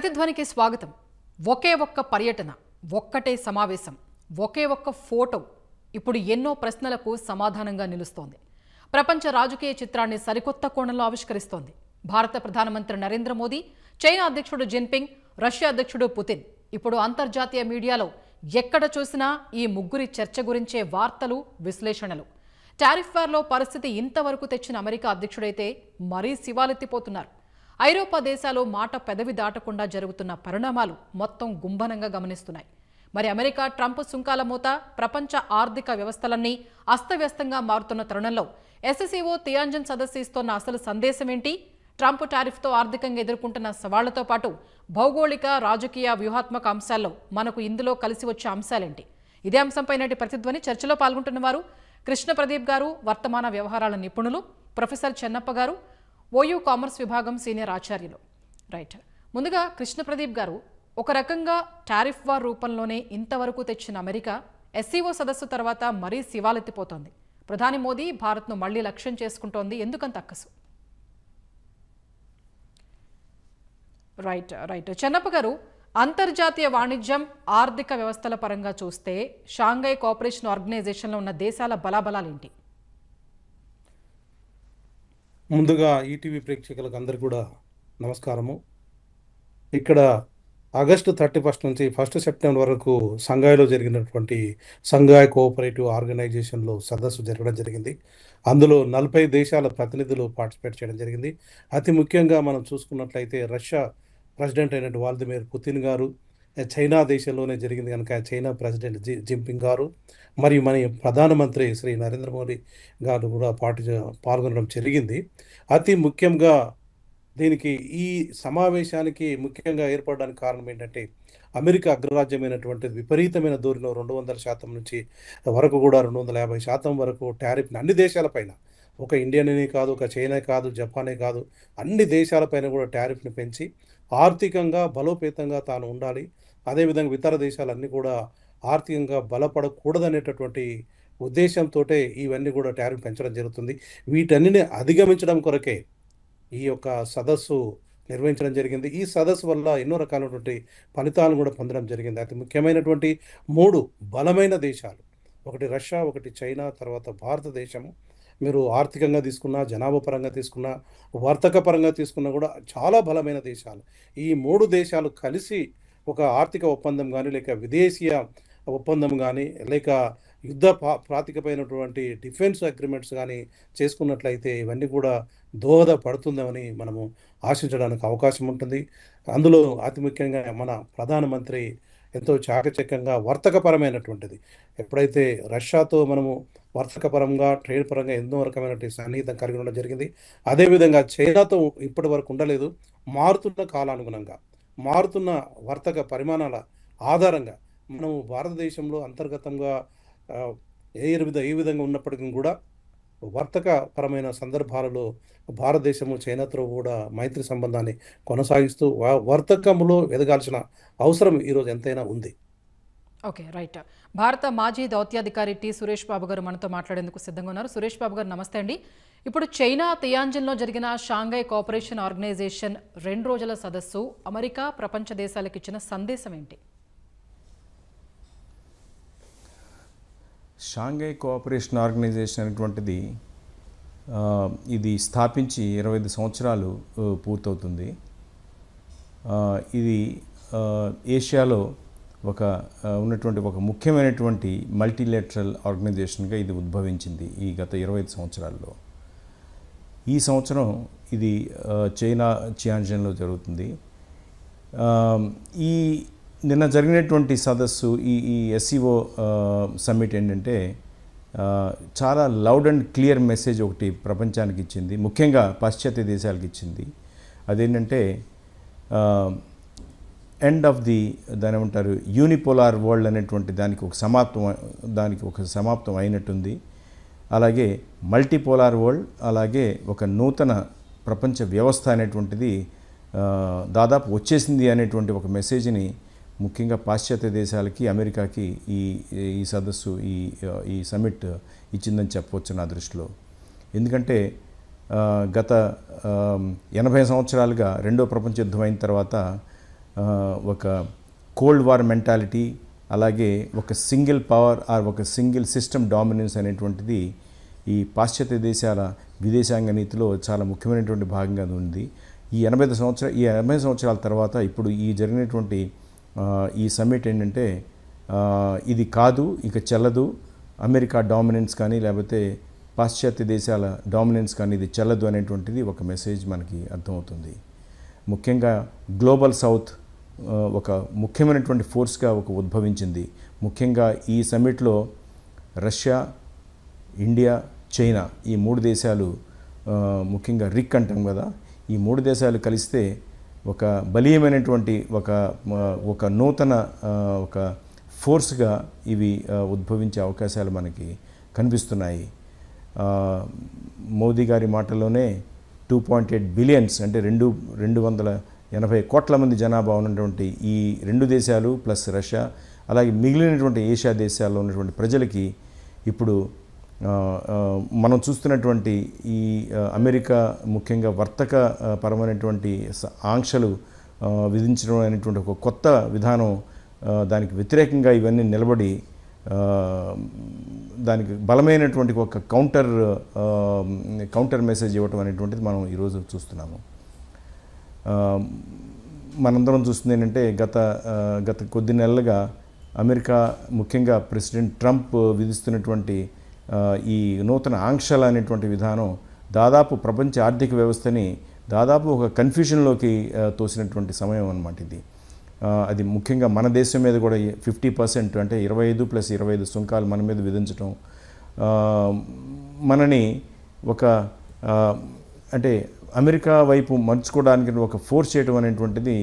ప్రతిధ్వనికి స్వాగతం. ఒకే ఒక్క పర్యటన, ఒక్కటే సమావేశం, ఒకే ఒక్క ఫోటో ఇప్పుడు ఎన్నో ప్రశ్నలకు సమాధానంగా నిలుస్తోంది. ప్రపంచ రాజకీయ చిత్రాన్ని సరికొత్త కోణంలో ఆవిష్కరిస్తోంది. భారత ప్రధానమంత్రి నరేంద్ర మోదీ, చైనా అధ్యక్షుడు జిన్పింగ్, రష్యా అధ్యక్షుడు పుతిన్. ఇప్పుడు అంతర్జాతీయ మీడియాలో ఎక్కడ చూసినా ఈ ముగ్గురి చర్చ గురించే వార్తలు, విశ్లేషణలు. టారిఫ్ వార్లో పరిస్థితి ఇంతవరకు తెచ్చిన అమెరికా అధ్యక్షుడైతే మరీ శివాలెత్తిపోతున్నారు. ఐరోపా దేశాలు మాట పెదవి దాటకుండా జరుగుతున్న పరిణామాలు మొత్తం గుంభనంగా గమనిస్తున్నాయి. మరి అమెరికా ట్రంప్ సుంకాల మూత ప్రపంచ ఆర్థిక వ్యవస్థలన్నీ అస్తవ్యస్తంగా మారుతున్న తరుణంలో ఎస్సీఓ తియాన్జిన్ సదస్సు ఇస్తోన్న అసలు సందేశం ఏంటి? ట్రంప్ టారిఫ్తో ఆర్థికంగా ఎదుర్కొంటున్న సవాళ్లతో పాటు భౌగోళిక, రాజకీయ, వ్యూహాత్మక అంశాల్లో మనకు ఇందులో కలిసి వచ్చే అంశాలేంటి? ఇదే అంశంపై నాటి ప్రతిధ్వని చర్చలో పాల్గొంటున్న వారు కృష్ణ ప్రదీప్ గారు, వర్తమాన వ్యవహారాల నిపుణులు, ప్రొఫెసర్ చెన్నప్ప గారు, ఓయూ కామర్స్ విభాగం సీనియర్ ఆచార్యులు. రైట్, ముందుగా కృష్ణ ప్రదీప్ గారు, ఒక రకంగా టారిఫ్ వార్ రూపంలోనే ఇంతవరకు తెచ్చిన అమెరికా ఎస్సీఓ సదస్సు తర్వాత మరీ శివాలెత్తిపోతోంది. ప్రధాని మోదీ భారత్ను మళ్లీ లక్ష్యం చేసుకుంటోంది. ఎందుకంత అక్కసు? రైట్ చెన్నప్ప గారు, అంతర్జాతీయ వాణిజ్యం, ఆర్థిక వ్యవస్థల పరంగా చూస్తే షాంఘై కోఆపరేషన్ ఆర్గనైజేషన్లో ఉన్న దేశాల బలాబలాలేంటి? ముందుగా ఈటీవీ ప్రేక్షకులకు అందరికీ కూడా నమస్కారము. ఇక్కడ ఆగస్టు 31 నుంచి 1 సెప్టెంబర్ వరకు సంఘాయిలో జరిగినటువంటి సంఘాయ్ కోఆపరేటివ్ ఆర్గనైజేషన్లో సదస్సు జరగడం జరిగింది. అందులో 40 దేశాల ప్రతినిధులు పార్టిసిపేట్ చేయడం జరిగింది. అతి ముఖ్యంగా మనం చూసుకున్నట్లయితే రష్యా ప్రెసిడెంట్ అయినటువంటి వ్లాదిమిర్ పుతిన్ గారు, చైనా దేశంలోనే జరిగింది కనుక చైనా ప్రెసిడెంట్ జిన్పింగ్ గారు, మరియు మన ప్రధానమంత్రి శ్రీ నరేంద్ర మోదీ గారు కూడా పాల్గొనడం జరిగింది. అతి ముఖ్యంగా దీనికి ఈ సమావేశానికి ముఖ్యంగా ఏర్పడడానికి కారణం ఏంటంటే అమెరికా అగ్రరాజ్యమైనటువంటి విపరీతమైన ధోరణిలో 200% నుంచి వరకు కూడా 250% వరకు టారిఫ్ని అన్ని దేశాలపైన, ఒక ఇండియానే కాదు, ఒక చైనా కాదు, జపానే కాదు, అన్ని దేశాలపైన కూడా టారిఫ్ని పెంచి ఆర్థికంగా బలోపేతంగా తాను ఉండాలి, అదేవిధంగా ఇతర దేశాలన్నీ కూడా ఆర్థికంగా బలపడకూడదనేటటువంటి ఉద్దేశంతో ఇవన్నీ కూడా టారిఫ్ పెంచడం జరుగుతుంది. వీటన్నిటిని అధిగమించడం కొరకే ఈ యొక్క సదస్సు నిర్వహించడం జరిగింది. ఈ సదస్సు వల్ల ఎన్నో రకాలైనటువంటి ఫలితాలను కూడా పొందడం జరిగింది. అతి ముఖ్యమైనటువంటి 3 బలమైన దేశాలు, ఒకటి రష్యా, ఒకటి చైనా, తర్వాత భారతదేశము. మీరు ఆర్థికంగా తీసుకున్నా, జనాభా పరంగా తీసుకున్నా, వర్తక పరంగా తీసుకున్నా కూడా చాలా బలమైన దేశాలు. ఈ 3 దేశాలు కలిసి ఒక ఆర్థిక ఒప్పందం కానీ, లేక విదేశీయ ఒప్పందం కానీ, లేక యుద్ధ ప్రాతిపైనటువంటి డిఫెన్స్ అగ్రిమెంట్స్ కానీ చేసుకున్నట్లయితే ఇవన్నీ కూడా దోహదపడుతుందని మనము ఆశించడానికి అవకాశం ఉంటుంది. అందులో అతి ముఖ్యంగా మన ప్రధానమంత్రి ఎంతో చాకచక్యంగా వర్తకపరమైనటువంటిది, ఎప్పుడైతే రష్యాతో మనము వర్తకపరంగా, ట్రేడ్ పరంగా ఎన్నో రకమైనటువంటి సన్నిహితం కలిగి ఉండడం జరిగింది. అదేవిధంగా చైనాతో ఇప్పటి వరకు ఉండలేదు. మారుతున్న కాలానుగుణంగా, మారుతున్న వర్తక పరిమాణాల ఆధారంగా మనము భారతదేశంలో అంతర్గతంగా ఏ విధంగా ఉన్నప్పటికీ కూడా వర్తక పరమైన సందర్భాలలో భారతదేశము చైనాతో కూడా మైత్రి సంబంధాన్ని కొనసాగిస్తూ వర్తకంలో ఎదగాల్సిన అవసరం ఈరోజు ఎంతైనా ఉంది. Okay, right. భారత మాజీ దౌత్యాధికారి టి సురేష్ బాబు గారు మనతో మాట్లాడేందుకు సిద్ధంగా ఉన్నారు. సురేష్ బాబు గారు, నమస్తే అండి. ఇప్పుడు చైనా తియాన్జిన్లో జరిగిన షాంఘై కోఆపరేషన్ ఆర్గనైజేషన్ 2 రోజుల సదస్సు అమెరికా, ప్రపంచ దేశాలకు ఇచ్చిన సందేశం ఏంటి? షాంఘై కోఆపరేషన్ ఆర్గనైజేషన్ అనేటువంటిది ఇది స్థాపించి 25 సంవత్సరాలు పూర్తవుతుంది. ఇది ఏషియాలో ఉన్నటువంటి ఒక ముఖ్యమైనటువంటి మల్టీలేటరల్ ఆర్గనైజేషన్గా ఇది ఉద్భవించింది ఈ గత 25 సంవత్సరాల్లో. ఈ సంవత్సరం ఇది చైనా చియాన్జిన్లో జరుగుతుంది. ఈ నిన్న జరిగినటువంటి సదస్సు, ఈ ఎస్సీఓ సమ్మిట్ ఏంటంటే చాలా లౌడ్ అండ్ క్లియర్ మెసేజ్ ఒకటి ప్రపంచానికి ఇచ్చింది, ముఖ్యంగా పాశ్చాత్య దేశాలకు ఇచ్చింది. అదేంటంటే ఎండ్ ఆఫ్ దాని ఏమంటారు, యూనిపోలార్ వరల్డ్ అనేటువంటి దానికి ఒక సమాప్తం అయినట్టుంది. అలాగే మల్టీపోలార్ వరల్డ్, అలాగే ఒక నూతన ప్రపంచ వ్యవస్థ అనేటువంటిది దాదాపు వచ్చేసింది అనేటువంటి ఒక మెసేజ్ని ముఖ్యంగా పాశ్చాత్య దేశాలకి, అమెరికాకి ఈ సదస్సు, ఈ సమ్మిట్ ఇచ్చిందని చెప్పవచ్చు నా దృష్టిలో. ఎందుకంటే గత 80 సంవత్సరాలుగా రెండో ప్రపంచ యుద్ధం అయిన తర్వాత ఒక కోల్డ్ వార్ మెంటాలిటీ, అలాగే ఒక సింగిల్ పవర్ ఆర్ ఒక సింగిల్ సిస్టమ్ డామినెన్స్ అనేటువంటిది ఈ పాశ్చాత్య దేశాల విదేశాంగ నీతిలో చాలా ముఖ్యమైనటువంటి భాగంగా ఉంది. ఈ 80 సంవత్సరాల తర్వాత ఇప్పుడు ఈ జరిగినటువంటి ఈ సమ్మిట్ ఏంటంటే ఇది కాదు, ఇక చెల్లదు, అమెరికా డామినెన్స్ కానీ లేకపోతే పాశ్చాత్య దేశాల డామినెన్స్ కానీ ఇది చెల్లదు అనేటువంటిది ఒక మెసేజ్ మనకి అర్థమవుతుంది. ముఖ్యంగా గ్లోబల్ సౌత్ ఒక ముఖ్యమైనటువంటి ఫోర్స్గా ఉద్భవించింది. ముఖ్యంగా ఈ సమ్మిట్లో రష్యా, ఇండియా, చైనా ఈ 3 దేశాలు, ముఖ్యంగా రిక్ అంటాం కదా, ఈ 3 దేశాలు కలిస్తే ఒక బలీయమైనటువంటి ఒక నూతన ఒక ఫోర్స్గా ఇవి ఉద్భవించే అవకాశాలు మనకి కనిపిస్తున్నాయి. మోదీ గారి మాటల్లోనే 2.8 బిలియన్స్ అంటే 280 కోట్ల మంది జనాభా ఉన్నటువంటి ఈ 2 దేశాలు ప్లస్ రష్యా, అలాగే మిగిలినటువంటి ఏషియా దేశాల్లో ఉన్నటువంటి ప్రజలకి ఇప్పుడు మనం చూస్తున్నటువంటి ఈ అమెరికా ముఖ్యంగా వర్తక పరమైనటువంటి ఆంక్షలు విధించడం అనేటువంటి ఒక కొత్త విధానం, దానికి వ్యతిరేకంగా ఇవన్నీ నిలబడి దానికి బలమైనటువంటి ఒక కౌంటర్ మెసేజ్ ఇవ్వటం అనేటువంటిది మనం ఈరోజు చూస్తున్నాము. మనందరం చూస్తుంది ఏంటంటే గత కొద్ది నెలలుగా అమెరికా ముఖ్యంగా ప్రెసిడెంట్ ట్రంప్ విధిస్తున్నటువంటి ఈ నూతన ఆంక్షలు అనేటువంటి విధానం దాదాపు ప్రపంచ ఆర్థిక వ్యవస్థని దాదాపు ఒక కన్ఫ్యూషన్లోకి తోసినటువంటి సమయం అన్నమాట ఇది. అది ముఖ్యంగా మన దేశం మీద కూడా 50% అంటే 25+25 సుంకాలు మన మీద విధించడం, మనని ఒక అంటే అమెరికా వైపు మర్చుకోవడానికి ఒక ఫోర్స్ చేయడం అనేటువంటిది,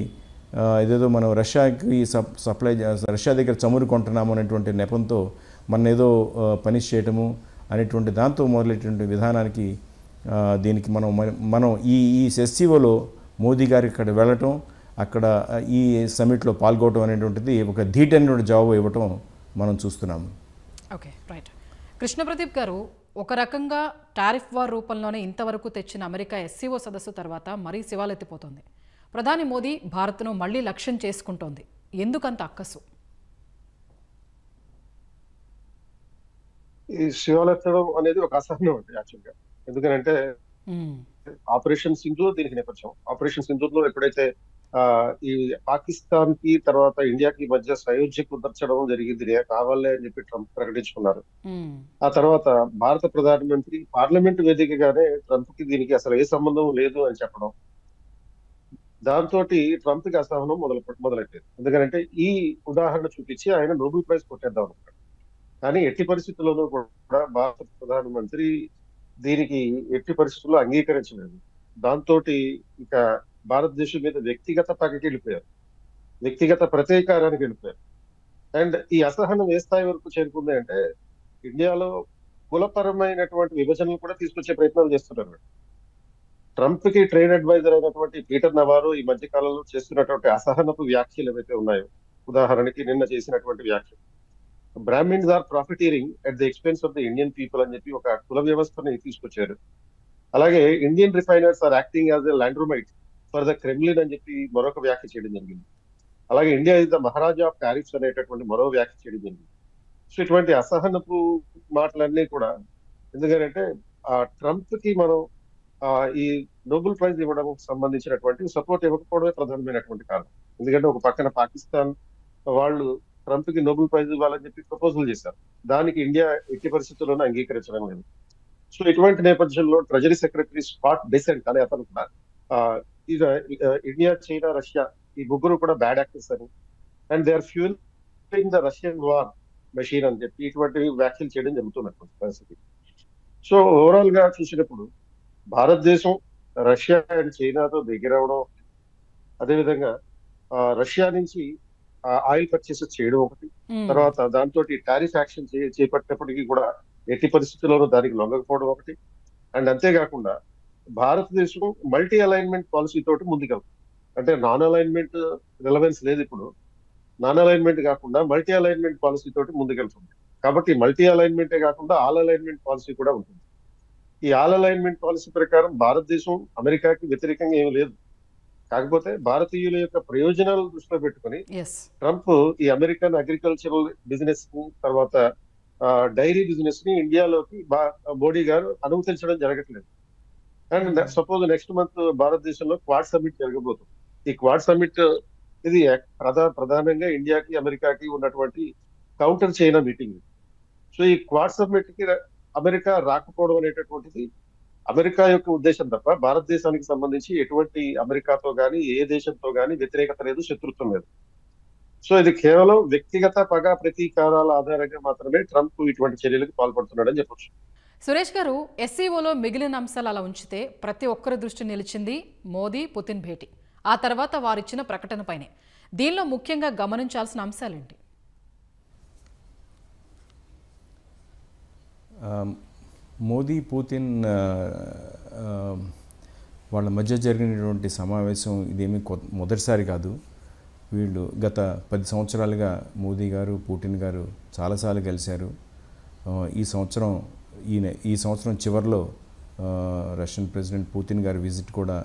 ఏదేదో మనం రష్యాకి రష్యా దగ్గర చమురు కొంటున్నాము అనేటువంటి నెపంతో మన ఏదో పనిష్ చేయటము అనేటువంటి దాంతో మొదలైనటువంటి విధానానికి దీనికి మనం ఈ ఎస్సీఓలో మోదీ గారి ఇక్కడ వెళ్ళటం, అక్కడ ఈ సమ్మిట్లో పాల్గొనడం అనేటువంటిది ఒక ధీటైనటువంటి జవాబు ఇవ్వటం మనం చూస్తున్నాము. Okay, right. కృష్ణప్రదీప్ గారు, ఒక రకంగా టారిఫ్ వార్ రూపంలోనే ఇంతవరకు తెచ్చిన అమెరికా ఎస్సీఓ సదస్సు తర్వాత మరీ శివాలెత్తిపోతుంది. ప్రధాని మోదీ భారత్ను మళ్లీ లక్ష్యం చేసుకుంటోంది. ఎందుకంత అక్కసు? ఈ శివాలెత్తడం అనేది ఒక అసహనం అండి యాక్చువల్గా. ఎందుకంటే ఆపరేషన్ సింధూర్ దీనికి నేపథ్యం. ఆపరేషన్ సింధూర్ లో ఎప్పుడైతే ఈ పాకిస్తాన్ కి తర్వాత ఇండియాకి మధ్య సయోధ్య కుదర్చడం జరిగింది కావాలే అని చెప్పి ట్రంప్ ప్రకటించుకున్నారు. ఆ తర్వాత భారత ప్రధానమంత్రి పార్లమెంట్ వేదికగానే ట్రంప్ కి దీనికి అసలు ఏ సంబంధం లేదు అని చెప్పడం, దాంతో ట్రంప్ కి అసహనం మొదలెట్టింది. ఎందుకంటే ఈ ఉదాహరణ చూపించి ఆయన నోబెల్ ప్రైజ్ కొట్టేద్దాం అనుకున్నాడు. కానీ ఎట్టి పరిస్థితుల్లోనూ కూడా భారత ప్రధానమంత్రి దీనికి ఎట్టి పరిస్థితుల్లో అంగీకరించలేదు. దాంతో ఇక భారతదేశం మీద వ్యక్తిగత పగకి వెళ్ళిపోయారు, వ్యక్తిగత ప్రతీకారానికి వెళ్ళిపోయారు. అండ్ ఈ అసహనం ఏ స్థాయి వరకు చేరుకుంది అంటే ఇండియాలో కులపరమైనటువంటి విభజనలు కూడా తీసుకొచ్చే ప్రయత్నాలు చేస్తున్నారు. ట్రంప్ కి ట్రేడ్ అడ్వైజర్ అయినటువంటి పీటర్ నవారో ఈ మధ్య కాలంలో చేస్తున్నటువంటి అసహనపు వ్యాఖ్యలు ఏవైతే ఉన్నాయో, ఉదాహరణకి నిన్న చేసినటువంటి వ్యాఖ్యలు, Brahmins are profiteering at the expense of the Indian people అని చెప్పి ఒక కుల వ్యవస్థని తీసుకొచ్చారు. అలాగే Indian refiners are acting as a laundromat for the Kremlin అని చెప్పి మరొక వ్యాఖ్య చేయడం జరిగింది. అలాగే India is the Maharaja of tariffs అనేటటువంటి మరో వ్యాఖ్య చేయడం జరిగింది. సో ఇటువంటి అసహనపు మాటలన్నీ కూడా ఎందుకంటే ట్రంప్ కి మనం ఈ నోబెల్ ప్రైజ్ ఇవ్వడం సంబంధించినటువంటి సపోర్ట్ ఇవ్వకపోవడమే ప్రధానమైనటువంటి కారణం. ఎందుకంటే ఒక పక్కన పాకిస్తాన్ వాళ్ళు ట్రంప్ కి నోబెల్ ప్రైజ్ ఇవ్వాలని చెప్పి ప్రపోజల్ చేశారు. దానికి ఇండియా ఎట్టి పరిస్థితుల్లోనూ అంగీకరించడం లేదు. సో ఇటువంటి నేపథ్యంలో ట్రెజరీ సెక్రటరీ స్కాట్ బెసెంట్ అనే అతను కూడా ఇండియా, చైనా, రష్యా ఈ ముగ్గురు కూడా బ్యాడ్ యాక్టర్స్ అని, and they are fueling the Russian war machine అని చెప్పి ఇటువంటి వ్యాఖ్యలు చేయడం జరుగుతున్నటువంటి పరిస్థితి. సో ఓవరాల్ గా చూసినప్పుడు భారతదేశం రష్యా అండ్ చైనాతో దగ్గర అవడం, అదేవిధంగా రష్యా నుంచి ఆయిల్ పర్చేసెస్ చేయడం ఒకటి, తర్వాత దాంతో టారిఫ్ యాక్షన్ చేపట్టినప్పటికీ కూడా ఎట్టి పరిస్థితుల్లోనూ దానికి లొంగకపోవడం ఒకటి, అండ్ అంతేకాకుండా భారతదేశం మల్టీ అలైన్మెంట్ పాలసీ తోటి ముందుకెళ్తుంది. అంటే నాన్ అలైన్మెంట్ రిలవెన్స్ లేదు ఇప్పుడు, నాన్ అలైన్మెంట్ కాకుండా మల్టీ అలైన్మెంట్ పాలసీ తోటి ముందుకెళ్తుంది. కాబట్టి మల్టీ అలైన్మెంటే కాకుండా ఆల్ అలైన్మెంట్ పాలసీ కూడా ఉంటుంది. ఈ ఆల్ అలైన్మెంట్ పాలసీ ప్రకారం భారతదేశం అమెరికాకి వ్యతిరేకంగా ఏమీ లేదు. కాకపోతే భారతీయుల యొక్క ప్రయోజనాలను దృష్టిలో పెట్టుకొని ఎస్ ట్రంప్ ఈ అమెరికన్ అగ్రికల్చరల్ బిజినెస్ ని తర్వాత డైరీ బిజినెస్ ని ఇండియాలోకి మోడీ గారు అనుమతించడం జరగట్లేదు. అండ్ సపోజ్ నెక్స్ట్ మంత్ భారతదేశంలో క్వాడ్ సమ్మిట్ జరగబోతుంది. ఈ క్వాడ్ సమ్మిట్ ఇది ప్రధానంగా ఇండియాకి అమెరికాకి ఉన్నటువంటి కౌంటర్ చైనా మీటింగ్. సో ఈ క్వాడ్ సమ్మిట్ కి అమెరికా రాకపోవడం అనేటటువంటిది అమెరికా యొక్క ఉద్దేశం తప్ప భారతదేశానికి సంబంధించి ఎటువంటి అమెరికాతో గానీ ఏ దేశంతో గానీ వ్యతిరేకత లేదు, శత్రుత్వం లేదు. సో ఇది కేవలం వ్యక్తిగత పగ ప్రతీకారాల ఆధారంగా మాత్రమే ట్రంప్ ఇటువంటి చర్యలకు పాల్పడుతున్నాడని చెప్పొచ్చు. సురేష్ గారు, ఎస్సీఓలో మిగిలిన అంశాలు అలా ఉంచితే ప్రతి ఒక్కరి దృష్టి నిలిచింది మోదీ పుతిన్ భేటీ, ఆ తర్వాత వారిచ్చిన ప్రకటనపైనే. దీనిలో ముఖ్యంగా గమనించాల్సిన అంశాలేంటి? మోదీ పుతిన్ వాళ్ళ మధ్య జరిగినటువంటి సమావేశం ఇదేమీ మొదటిసారి కాదు. వీళ్ళు గత 10 సంవత్సరాలుగా మోదీ గారు పుతిన్ గారు చాలాసార్లు కలిశారు. ఈ సంవత్సరం చివరిలో రష్యన్ ప్రెసిడెంట్ పుతిన్ గారి విజిట్ కూడా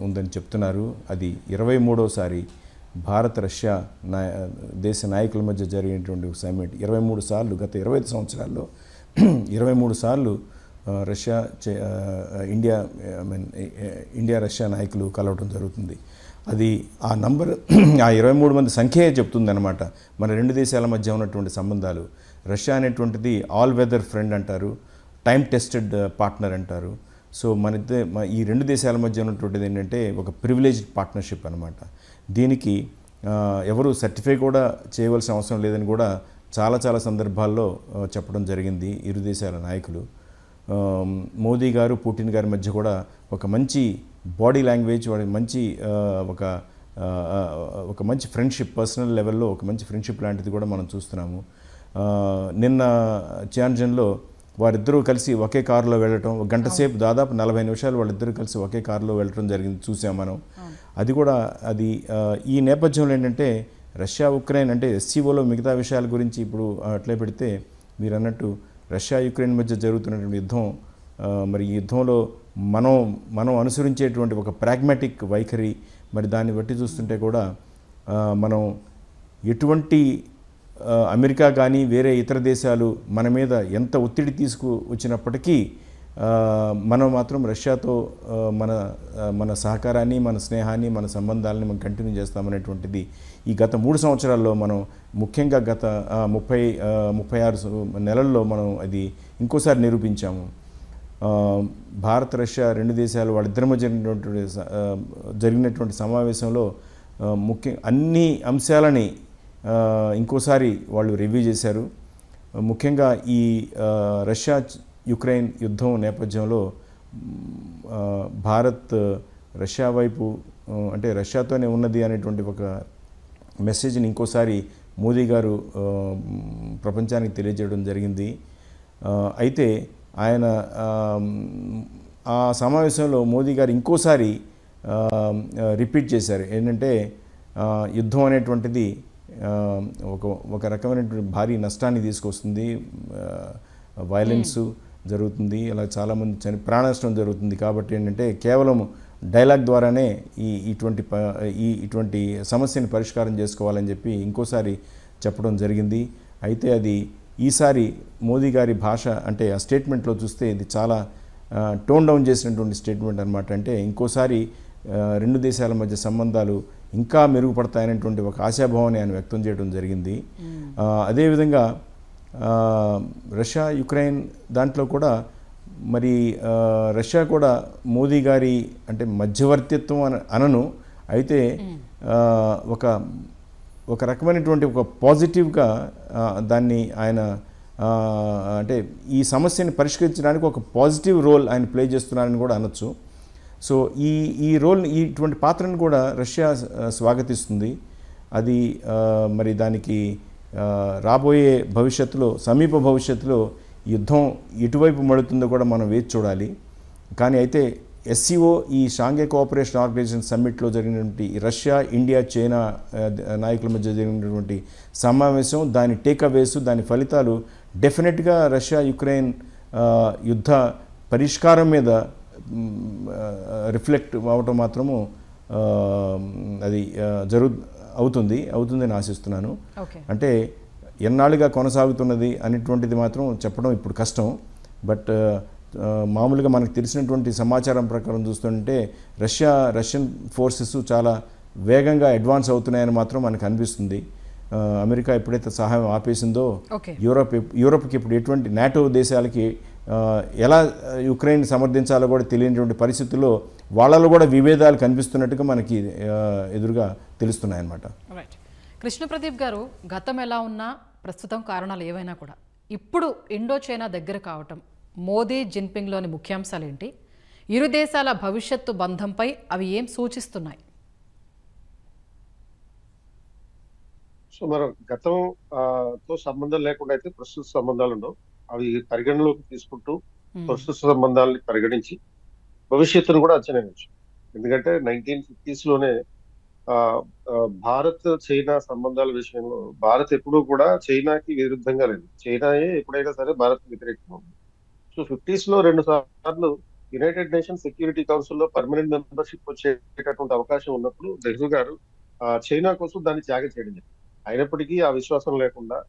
ఉందని చెప్తున్నారు. అది 23వసారి భారత రష్యా దేశ నాయకుల మధ్య జరిగినటువంటి సమ్మిట్. 23 సార్లు, గత 25 సంవత్సరాల్లో 23 సార్లు ఇండియా రష్యా నాయకులు కలవటం జరుగుతుంది. అది ఆ నంబర్ ఆ 23 మంది సంఖ్యే చెప్తుంది అనమాట మన రెండు దేశాల మధ్య ఉన్నటువంటి సంబంధాలు. రష్యా అనేటువంటిది ఆల్ వెదర్ ఫ్రెండ్ అంటారు, టైం టెస్టెడ్ పార్ట్నర్ అంటారు. సో ఈ రెండు దేశాల మధ్య ఉన్నటువంటిది ఏంటంటే ఒక ప్రివిలేజ్డ్ పార్ట్నర్షిప్ అనమాట. దీనికి ఎవరు సర్టిఫై కూడా చేయవలసిన అవసరం లేదని కూడా చాలా సందర్భాల్లో చెప్పడం జరిగింది ఇరు దేశాల నాయకులు. మోదీ గారు పుతిన్ గారి మధ్య కూడా ఒక మంచి బాడీ లాంగ్వేజ్, మంచి ఒక మంచి ఫ్రెండ్షిప్, పర్సనల్ లెవెల్లో ఒక మంచి ఫ్రెండ్షిప్ లాంటిది కూడా మనం చూస్తున్నాము. నిన్న ఛాన్జన్లో వారిద్దరూ కలిసి ఒకే కారులో వెళ్ళటం, ఒక గంట సేపు దాదాపు 40 నిమిషాలు వాళ్ళిద్దరూ కలిసి ఒకే కారులో వెళ్ళటం జరిగింది, చూసాం మనం. అది కూడా ఈ నేపథ్యంలో ఏంటంటే రష్యా ఉక్రెయిన్ అంటే ఎస్సీఓలో మిగతా విషయాల గురించి ఇప్పుడు అట్లే పెడితే మీరు అన్నట్టు రష్యా యుక్రెయిన్ మధ్య జరుగుతున్నటువంటి యుద్ధం, మరి ఈ యుద్ధంలో మనం అనుసరించేటువంటి ఒక ప్రాగ్మాటిక్ వైఖరి, మరి దాన్ని బట్టి చూస్తుంటే కూడా మనం ఎటువంటి అమెరికా కానీ వేరే ఇతర దేశాలు మన మీద ఎంత ఒత్తిడి తీసుకువచ్చినప్పటికీ మనం మాత్రం రష్యాతో మన సహకారాన్ని, మన స్నేహాన్ని, మన సంబంధాలని మనం కంటిన్యూ చేస్తామనేటువంటిది ఈ గత 3 సంవత్సరాల్లో మనం, ముఖ్యంగా గత 36 నెలల్లో మనం అది ఇంకోసారి నిరూపించాము. భారత్ రష్యా రెండు దేశాలు వాళ్ళిద్దరి మధ్య జరిగినటువంటి సమావేశంలో అన్ని అంశాలని ఇంకోసారి వాళ్ళు రివ్యూ చేశారు. ముఖ్యంగా ఈ రష్యా యుక్రెయిన్ యుద్ధం నేపథ్యంలో భారత్ రష్యా వైపు అంటే రష్యాతోనే ఉన్నది అనేటువంటి ఒక మెసేజ్ని ఇంకోసారి మోదీ గారు ప్రపంచానికి తెలియజేయడం జరిగింది. అయితే ఆయన ఆ సమావేశంలో మోదీ గారు ఇంకోసారి రిపీట్ చేశారు. ఏంటంటే యుద్ధం అనేటువంటిది ఒక రకమైనటువంటి భారీ నష్టాన్ని తీసుకొస్తుంది, వైలెన్స్ జరుగుతుంది, అలా చాలామంది ప్రాణ నష్టం జరుగుతుంది. కాబట్టి ఏంటంటే కేవలం డైలాగ్ ద్వారానే ఇటువంటి సమస్యని పరిష్కారం చేసుకోవాలని చెప్పి ఇంకోసారి చెప్పడం జరిగింది. అయితే అది ఈసారి మోదీ గారి భాష అంటే ఆ స్టేట్మెంట్లో చూస్తే ఇది చాలా టోన్ డౌన్ చేసినటువంటి స్టేట్మెంట్ అనమాట. అంటే ఇంకోసారి రెండు దేశాల మధ్య సంబంధాలు ఇంకా మెరుగుపడతాయనేటువంటి ఒక ఆశాభావాన్ని ఆయన వ్యక్తం చేయడం జరిగింది. అదేవిధంగా రష్యా యుక్రెయిన్ దాంట్లో కూడా మరి రష్యా కూడా మోదీ గారి అంటే మధ్యవర్తిత్వం అనను, అయితే ఒక రకమైనటువంటి ఒక పాజిటివ్గా దాన్ని ఆయన అంటే ఈ సమస్యని పరిష్కరించడానికి ఒక పాజిటివ్ రోల్ ఆయన ప్లే చేస్తున్నారని కూడా అనొచ్చు. సో ఈ రోల్, ఇటువంటి పాత్రను కూడా రష్యా స్వాగతిస్తుంది. అది మరి దానికి రాబోయే భవిష్యత్తులో, సమీప భవిష్యత్తులో యుద్ధం ఎటువైపు మడుతుందో కూడా మనం వేచి చూడాలి. కానీ అయితే ఎస్సీఓ ఈ షాంఘై కోఆపరేషన్ ఆర్గనైజేషన్ సమ్మిట్లో జరిగినటువంటి రష్యా, ఇండియా, చైనా నాయకుల మధ్య జరిగినటువంటి సమావేశం, దాని టేక్అవేస్, దాని ఫలితాలు డెఫినెట్గా రష్యా యుక్రెయిన్ యుద్ధ పరిష్కారం మీద రిఫ్లెక్ట్ అవ్వటం మాత్రము అది అవుతుందని ఆశిస్తున్నాను. ఓకే. అంటే ఎన్నాళ్ళుగా కొనసాగుతున్నది అనేటువంటిది మాత్రం చెప్పడం ఇప్పుడు కష్టం. బట్ మామూలుగా మనకు తెలిసినటువంటి సమాచారం ప్రకారం చూస్తుంటే రష్యన్ ఫోర్సెస్ చాలా వేగంగా అడ్వాన్స్ అవుతున్నాయని మాత్రం మనకు అనిపిస్తుంది. అమెరికా ఎప్పుడైతే సహాయం ఆపేసిందో యూరోప్కి ఇప్పుడు ఎటువంటి నాటో దేశాలకి ఎలా యుక్రెయిన్ సమర్థించాలో కూడా తెలియనటువంటి పరిస్థితుల్లో వాళ్ళలో కూడా విభేదాలు కనిపిస్తున్నట్టుగా మనకి ఎదురుగా తెలుస్తున్నాయన్నమాట. రైట్. కృష్ణప్రదీప్ గారు, గతం ఎలా ఉన్నా ప్రస్తుతం కారణాలు ఏవైనా కూడా ఇప్పుడు ఇండో చైనా దగ్గర కావటం, మోదీ జిన్పింగ్లోని ముఖ్యాంశాలు ఏంటి, ఇరు దేశాల భవిష్యత్తు బంధంపై అవి ఏం సూచిస్తున్నాయి? సో మనం గతంతో సంబంధం లేకుండా అయితే ప్రస్తుత సంబంధాలు ఉండవు. అవి పరిగణలోకి తీసుకుంటూ ప్రస్తుత సంబంధాలని పరిగణించి భవిష్యత్తును కూడా అంచనా వేయచ్చు. ఎందుకంటే 1950s లోనే భారత్ చైనా సంబంధాల విషయంలో భారత్ ఎప్పుడూ కూడా చైనాకి విరుద్ధంగా లేదు. చైనాయే ఎప్పుడైనా సరే భారత్ వ్యతిరేకంగా ఉంది. సో 50s లో 2 సార్లు యునైటెడ్ నేషన్స్ సెక్యూరిటీ కౌన్సిల్లో పర్మనెంట్ మెంబర్షిప్ వచ్చేటటువంటి అవకాశం ఉన్నప్పుడు నెహ్రూ గారు చైనా కోసం దాన్ని త్యాగం చేయడం జరిగింది. అయినప్పటికీ ఆ విశ్వాసం లేకుండా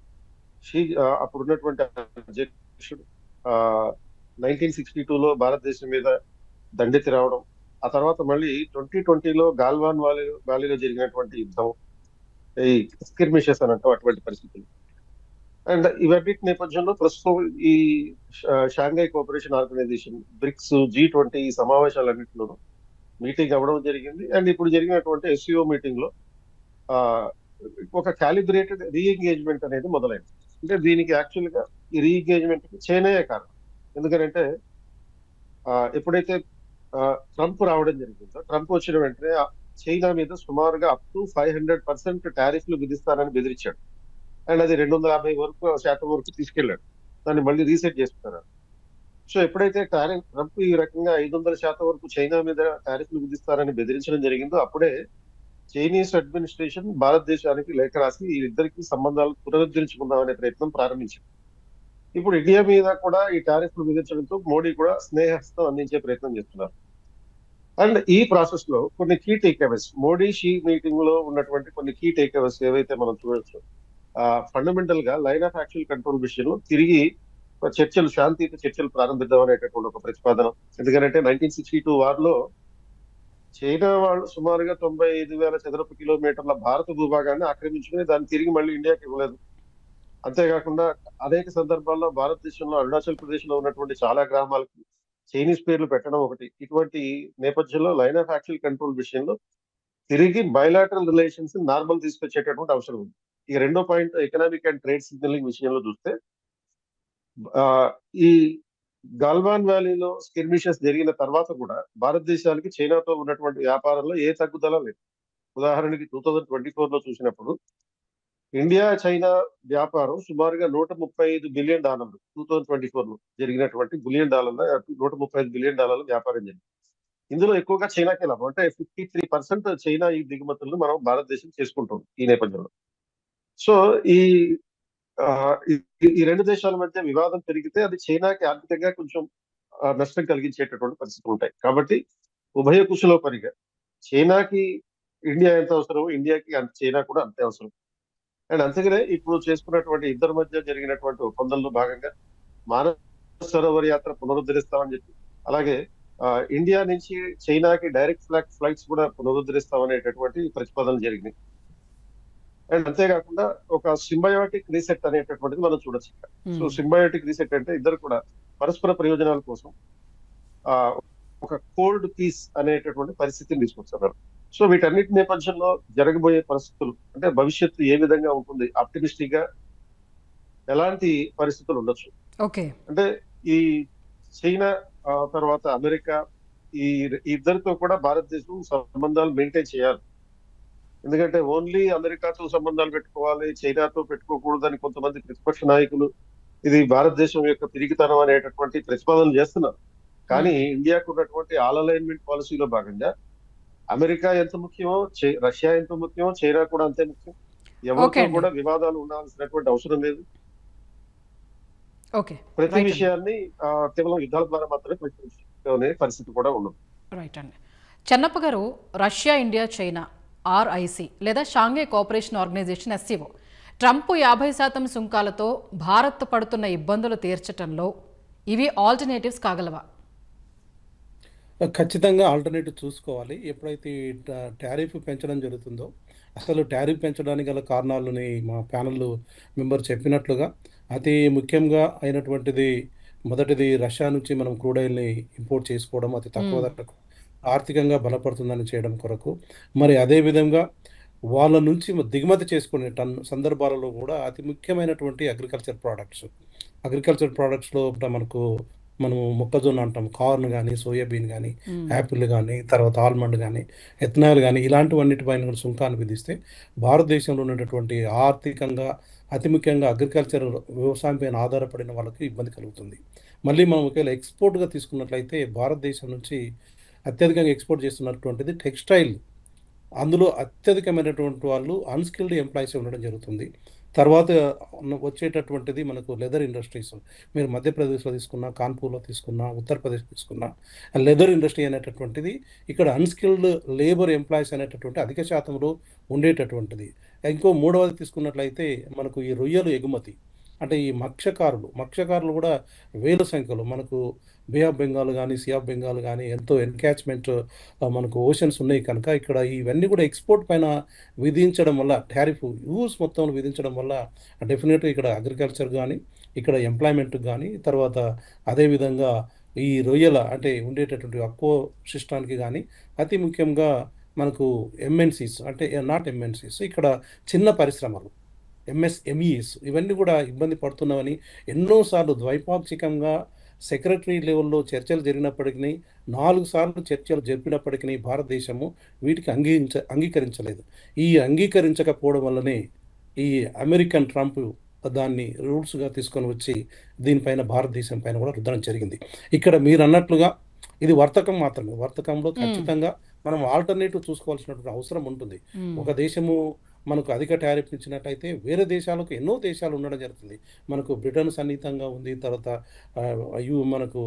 అప్పుడున్నటువంటి అధ్యక్షుడు 1962లో భారతదేశం మీద దండెత్తి రావడం, ఆ తర్వాత మళ్ళీ 2020లో గాల్వాన్ వ్యాలీలో జరిగినటువంటి యుద్ధం, ఈ స్కిర్మిషెస్ అని అంటాం, అటువంటి పరిస్థితులు. అండ్ ఇవన్నీ నేపథ్యంలో ప్రస్తుతం ఈ Shanghai cooperation organisation, bricks, G20 ఈ సమావేశాలన్నింటిలోనూ మీటింగ్ అవ్వడం జరిగింది. అండ్ ఇప్పుడు జరిగినటువంటి SCO మీటింగ్ లో ఒక క్యాలిబ్రేటెడ్ రీఎంగేజ్మెంట్ అనేది మొదలైంది. అంటే దీనికి యాక్చువల్ గా ఈ రీఎంగేజ్మెంట్ చైనాయే కారణం. ఎందుకంటే ఎప్పుడైతే ట్రంప్ రావడం జరిగిందో, ట్రంప్ వచ్చిన వెంటనే చైనా మీద సుమారుగా అప్ టు 500% టారిఫ్లు విధిస్తానని బెదిరించాడు. అండ్ అది 250% వరకు తీసుకెళ్లాడు. దాన్ని మళ్ళీ రీసెట్ చేసుకున్నారు. సో ఎప్పుడైతే ట్రంప్ ఈ రకంగా 500% వరకు చైనా మీద టారిఫ్లు విధిస్తారని బెదిరించడం జరిగిందో, అప్పుడే చైనీస్ అడ్మినిస్ట్రేషన్ భారతదేశానికి లేఖ రాసి ఈ ఇద్దరికి సంబంధాలు పునరుద్ధరించుకుందామనే ప్రయత్నం ప్రారంభించింది. ఇప్పుడు ఇండియా మీద కూడా ఈ టారిఫ్లు విధించడంతో మోడీ కూడా స్నేహస్తం అందించే ప్రయత్నం చేస్తున్నారు. అండ్ ఈ ప్రాసెస్ లో కొన్ని key takeaways, Modi Xi meeting లో ఉన్నటువంటి కొన్ని కీ టేక్అవేస్ ఏవైతే మనం చూడొచ్చు, ఫండమెంటల్ గా లైన్ ఆఫ్ యాక్చువల్ కంట్రోల్ విషయంలో తిరిగి శాంతియుత చర్చలు ప్రారంభిద్దాం అనేటటువంటి ఒక ప్రతిపాదన. ఎందుకంటే 1962 వార్లో చైనా వాళ్ళు సుమారుగా 95,000 చదరపు కిలోమీటర్ల భారత భూభాగాన్ని ఆక్రమించుకుని దాన్ని తిరిగి మళ్ళీ ఇండియాకి ఇవ్వలేదు. అంతేకాకుండా అనేక సందర్భాల్లో భారతదేశంలో అరుణాచల్ ప్రదేశ్ లో ఉన్నటువంటి చాలా గ్రామాలకు చైనీస్ పేర్లు పెట్టడం ఒకటి. ఇటువంటి నేపథ్యంలో లైన్ ఆఫ్ యాక్చువల్ కంట్రోల్ విషయంలో తిరిగి బయలాటరల్ రిలేషన్స్ నార్మల్ తీసుకొచ్చేటటువంటి అవసరం ఉంది. ఈ రెండో point, economic and trade signalling విషయంలో చూస్తే ఈ గాల్వాన్ వ్యాలీలో స్కిర్మిషెస్ జరిగిన తర్వాత కూడా భారతదేశానికి చైనాతో ఉన్నటువంటి వ్యాపారంలో ఏ తగ్గుదల లేదు. ఉదాహరణకి 2024లో చూసినప్పుడు ఇండియా చైనా వ్యాపారం సుమారుగా $135 బిలియన్ 2024లో జరిగినటువంటి $135 బిలియన్ వ్యాపారం జరిగింది. ఇందులో ఎక్కువగా చైనాకే లాభం. అంటే 53% చైనా ఈ దిగుమతులను మనం భారతదేశం చేసుకుంటుంది ఈ నేపథ్యంలో. సో ఈ రెండు దేశాల మధ్య వివాదం పెరిగితే అది చైనాకి ఆర్థికంగా కొంచెం నష్టం కలిగించేటటువంటి పరిస్థితులు ఉంటాయి. కాబట్టి ఉభయ కుశలో పనిగా చైనాకి ఇండియా ఎంత అవసరమో ఇండియాకి చైనా కూడా అంతే అవసరం. అండ్ అంతేగానే ఇప్పుడు చేసుకున్నటువంటి ఇద్దరి మధ్య జరిగినటువంటి ఒప్పందంలో భాగంగా మానస సరోవర్ యాత్ర పునరుద్ధరిస్తామని చెప్పి, అలాగే ఇండియా నుంచి చైనాకి డైరెక్ట్ ఫ్లైట్స్ కూడా పునరుద్ధరిస్తామనేటటువంటి ప్రతిపాదనలు జరిగినాయి. అండ్ అంతేకాకుండా ఒక సింబయోటిక్ రీసెట్ అనేటటువంటిది మనం చూడొచ్చు. సో సింబయోటిక్ రీసెట్ అంటే ఇద్దరు కూడా పరస్పర ప్రయోజనాల కోసం ఒక కోల్డ్ పీస్ అనేటటువంటి పరిస్థితిని తీసుకొస్తున్నారు. సో వీటన్నిటి నేపథ్యంలో జరగబోయే పరిస్థితులు, అంటే భవిష్యత్తు ఏ విధంగా ఉంటుంది, ఆప్టిమిస్టిక్ గా ఎలాంటి పరిస్థితులు ఉండొచ్చు. అంటే ఈ చైనా తర్వాత అమెరికా ఈ ఇద్దరితో కూడా భారతదేశం సంబంధాలు మెయింటైన్ చేయాలి. ఎందుకంటే ఓన్లీ అమెరికాతో సంబంధాలు పెట్టుకోవాలి, చైనాతో పెట్టుకోకూడదని కొంతమంది ప్రతిపక్ష నాయకులు ఇది భారతదేశం యొక్క పిరిగితనం అనేటటువంటి ప్రతిపాదనలు చేస్తున్నారు. కానీ ఇండియాకు ఉన్నటువంటి ఆల్ అలైన్మెంట్ పాలసీలో భాగంగా అమెరికా ఎంత ముఖ్యమో, రష్యా ఎంత ముఖ్యమో, చైనా కూడా అంతే ముఖ్యం. ఎవరితో కూడా వివాదాలు ఉండాల్సినటువంటి అవసరం లేదు. ప్రతి విషయాన్ని కేవలం యుద్ధాల ద్వారా మాత్రమే పరిష్కరించుకునే పరిస్థితి కూడా ఉండదు. రైట్ అండి. చెన్నప్ప గారు, రష్యా, ఇండియా, చైనా ఆర్ఐసి లేదా Shanghai cooperation organisation SCO Trump 50% సుంకాలతో భారత్ పడుతున్న ఇబ్బందులు తీర్చడంలో ఇవి ఆల్టర్నేటివ్స్ కాగలవా? ఖచ్చితంగా ఆల్టర్నేటివ్ చూసుకోవాలి. ఎప్పుడైతే ఈ టారిఫ్ పెంచడం జరుగుతుందో, అసలు టారిఫ్ పెంచడానికి గల కారణాలని మా ప్యానెల్ మెంబర్ చెప్పినట్లుగా అతి ముఖ్యంగా అయినటువంటిది మొదటిది రష్యా నుంచి మనం క్రూడ్ ఆయిల్ని ఇంపోర్ట్ చేసుకోవడం అతి తక్కువ ధరకు ఆర్థికంగా బలపడుతుందని చేయడం కొరకు, మరి అదేవిధంగా వాళ్ళ నుంచి దిగుమతి చేసుకునే సందర్భాలలో కూడా అతి ముఖ్యమైనటువంటి అగ్రికల్చర్ ప్రోడక్ట్స్లో మనము మొక్కజొన్న అంటాం, కార్న్ కానీ, సోయాబీన్ కానీ, యాపిల్ కానీ, తర్వాత ఆల్మండ్ కానీ, ఎథనాల్ కానీ, ఇలాంటివన్నిటిపైన కూడా సుంకాన్ని విధిస్తే భారతదేశంలో ఉన్నటువంటి ఆర్థికంగా అతి ముఖ్యంగా అగ్రికల్చర్ వ్యవసాయం పైన ఆధారపడిన వాళ్ళకి ఇబ్బంది కలుగుతుంది. మళ్ళీ మనం ఒకవేళ ఎక్స్పోర్ట్గా తీసుకున్నట్లయితే భారతదేశం నుంచి అత్యధికంగా ఎక్స్పోర్ట్ చేస్తున్నటువంటిది టెక్స్టైల్. అందులో అత్యధికమైనటువంటి వాళ్ళు అన్స్కిల్డ్ ఎంప్లాయీస్ ఉండడం జరుగుతుంది. తర్వాత వచ్చేటటువంటిది మనకు లెదర్ ఇండస్ట్రీస్. మీరు మధ్యప్రదేశ్లో తీసుకున్నా, కాన్పూర్లో తీసుకున్నా, ఉత్తరప్రదేశ్ తీసుకున్నా, లెదర్ ఇండస్ట్రీ అనేటటువంటిది ఇక్కడ అన్స్కిల్డ్ లేబర్ ఎంప్లాయీస్ అనేటటువంటి అధిక శాతంలో ఉండేటటువంటిది. ఇంకో మూడవది తీసుకున్నట్లయితే మనకు ఈ రొయ్యలు ఎగుమతి, అంటే ఈ మత్స్యకారులు కూడా వేల సంఖ్యలో మనకు బే ఆఫ్ బెంగాల్ కానీ, సీ ఆఫ్ బెంగాల్ కానీ ఎంతో ఎన్కాచ్మెంట్ మనకు ఓషన్స్ ఉన్నాయి కనుక ఇక్కడ ఇవన్నీ కూడా ఎక్స్పోర్ట్ పైన విధించడం వల్ల, టారిఫ్ యూస్ మొత్తం విధించడం వల్ల డెఫినెట్గా ఇక్కడ అగ్రికల్చర్ కానీ, ఇక్కడ ఎంప్లాయ్మెంట్కి కానీ, తర్వాత అదేవిధంగా ఈ రొయ్యల అంటే ఉండేటటువంటి అక్వా సిస్టానికి కానీ అతి ముఖ్యంగా మనకు ఎంఎన్సీస్ అంటే నాట్ ఎంఎన్సీస్ ఇక్కడ చిన్న పరిశ్రమలు ఎంఎస్ఎంఈస్ ఇవన్నీ కూడా ఇబ్బంది పడుతున్నామని ఎన్నోసార్లు ద్వైపాక్షికంగా సెక్రటరీ లెవెల్లో చర్చలు జరిగినప్పటికీ 4 సార్లు చర్చలు జరిపినప్పటికీ భారతదేశము వీటికి అంగీకరించలేదు. ఈ అంగీకరించకపోవడం వల్లనే ఈ అమెరికన్ ట్రంప్ దాన్ని రూల్స్గా తీసుకొని వచ్చి దీనిపైన భారతదేశం పైన కూడా రుద్దడం జరిగింది. ఇక్కడ మీరు అన్నట్లుగా ఇది వర్తకం మాత్రమే. వర్తకంలో ఖచ్చితంగా మనం ఆల్టర్నేటివ్ చూసుకోవాల్సినటువంటి అవసరం ఉంటుంది. ఒక దేశము మనకు అధిక టారిఫ్ ఇచ్చినట్టయితే వేరే దేశాలకు ఎన్నో దేశాలు ఉండడం జరుగుతుంది. మనకు బ్రిటన్ సన్నిహితంగా ఉంది, తర్వాత మనకు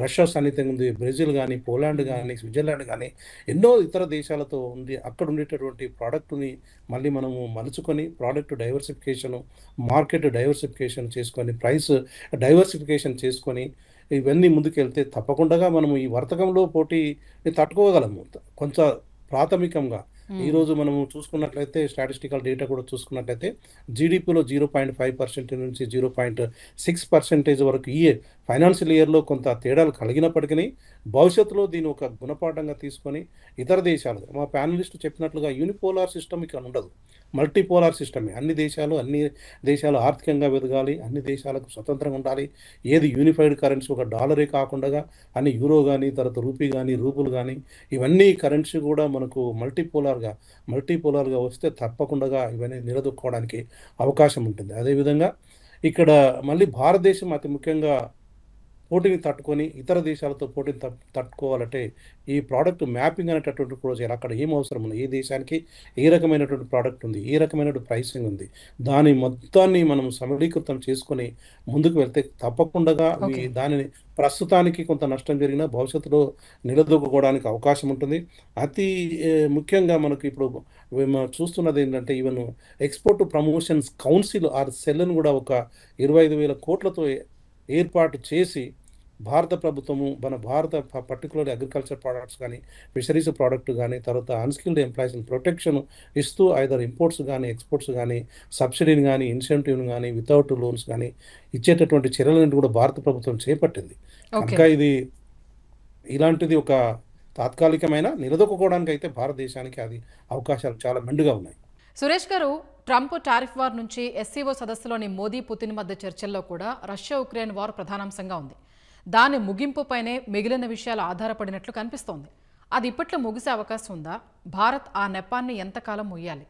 రష్యా సన్నిహితంగా ఉంది, బ్రెజిల్ కానీ, పోలాండ్ కానీ, స్విట్జర్లాండ్ కానీ ఎన్నో ఇతర దేశాలతో ఉంది. అక్కడ ఉండేటటువంటి ప్రోడక్ట్ని మళ్ళీ మనము మలుచుకొని ప్రోడక్ట్ డైవర్సిఫికేషను, మార్కెట్ డైవర్సిఫికేషన్ చేసుకొని, ప్రైస్ డైవర్సిఫికేషన్ చేసుకొని ఇవన్నీ ముందుకెళ్తే తప్పకుండా మనము ఈ వర్తకంలో పోటీ తట్టుకోగలము. కొంచెం ప్రాథమికంగా ఈరోజు మనము చూసుకున్నట్లయితే స్టాటిస్టికల్ డేటా కూడా చూసుకున్నట్లయితే జీడిపిలో 0.5% నుంచి 0.6% వరకు ఈ ఫైనాన్షియల్ ఇయర్లో కొంత తేడాలు కలిగినప్పటికీ భవిష్యత్తులో దీన్ని ఒక గుణపాఠంగా తీసుకొని ఇతర దేశాలు, మా ప్యానలిస్ట్ చెప్పినట్లుగా యూనిపోలార్ సిస్టమ్ ఇక్కడ ఉండదు, మల్టీపోలార్ సిస్టమే. అన్ని దేశాలు ఆర్థికంగా ఎదగాలి, అన్ని దేశాలకు స్వతంత్రంగా ఉండాలి. ఏది యూనిఫైడ్ కరెన్సీ ఒక డాలరే కాకుండా అన్ని యూరో కానీ, తర్వాత రూపీ కానీ, రూపులు కానీ ఇవన్నీ కరెన్సీ కూడా మనకు మల్టీపోలార్గా వస్తే తప్పకుండా ఇవన్నీ నిలదొక్కుకోవడానికి అవకాశం ఉంటుంది. అదేవిధంగా ఇక్కడ మళ్ళీ భారతదేశం అతి ముఖ్యంగా పోటీని తట్టుకొని ఇతర దేశాలతో పోటీని తట్టుకోవాలంటే ఈ ప్రోడక్ట్ మ్యాపింగ్ అనేటటువంటి కూడా చేయాలి. అక్కడ ఏం అవసరం ఉంది, ఏ దేశానికి ఏ రకమైనటువంటి ప్రోడక్ట్ ఉంది, ఏ రకమైనటువంటి ప్రైసింగ్ ఉంది, దాని మొత్తాన్ని మనం సమీకృతం చేసుకొని ముందుకు వెళ్తే తప్పకుండా దానిని ప్రస్తుతానికి కొంత నష్టం జరిగినా భవిష్యత్తులో నిలదొక్కుకోవడానికి అవకాశం ఉంటుంది. అతి ముఖ్యంగా మనకు ఇప్పుడు చూస్తున్నది ఏంటంటే even export promotions council or సెల్ను కూడా ఒక 25,000 కోట్లతో ఏర్పాటు చేసి భారత ప్రభుత్వము భారత పర్టికులర్ అగ్రికల్చర్ ప్రోడక్ట్స్ కానీ, ఫిషరీస్ ప్రోడక్ట్ కానీ, తర్వాత అన్స్కిల్డ్ ఎంప్లాయీస్ని ప్రొటెక్షన్ ఇస్తూ ఐదర్ ఇంపోర్ట్స్ కానీ, ఎక్స్పోర్ట్స్ కానీ, సబ్సిడీని కానీ, ఇన్సెంటివ్ని కానీ, వితౌట్ లోన్స్ కానీ ఇచ్చేటటువంటి చర్యలను కూడా భారత ప్రభుత్వం చేపట్టింది. కనుక ఇలాంటిది ఒక తాత్కాలికమైన నిలదొక్కుకోవడానికి అయితే భారతదేశానికి అది అవకాశాలు చాలా మెండుగా ఉన్నాయి. సురేష్ గారు, ట్రంప్ టారిఫ్ వార్ నుంచి ఎస్సీఓ సదస్సులోని మోదీ పుతిన్ మధ్య చర్చల్లో కూడా రష్యా ఉక్రెయిన్ వార్ ప్రధానాంశంగా ఉంది. దాని ముగింపుపైనే మిగిలిన విషయాలు ఆధారపడినట్లు కనిపిస్తోంది. అది ఇప్పట్లో ముగిసే అవకాశం ఉందా? భారత్ ఆ నెపాన్ని ఎంతకాలం ముయ్యాలి?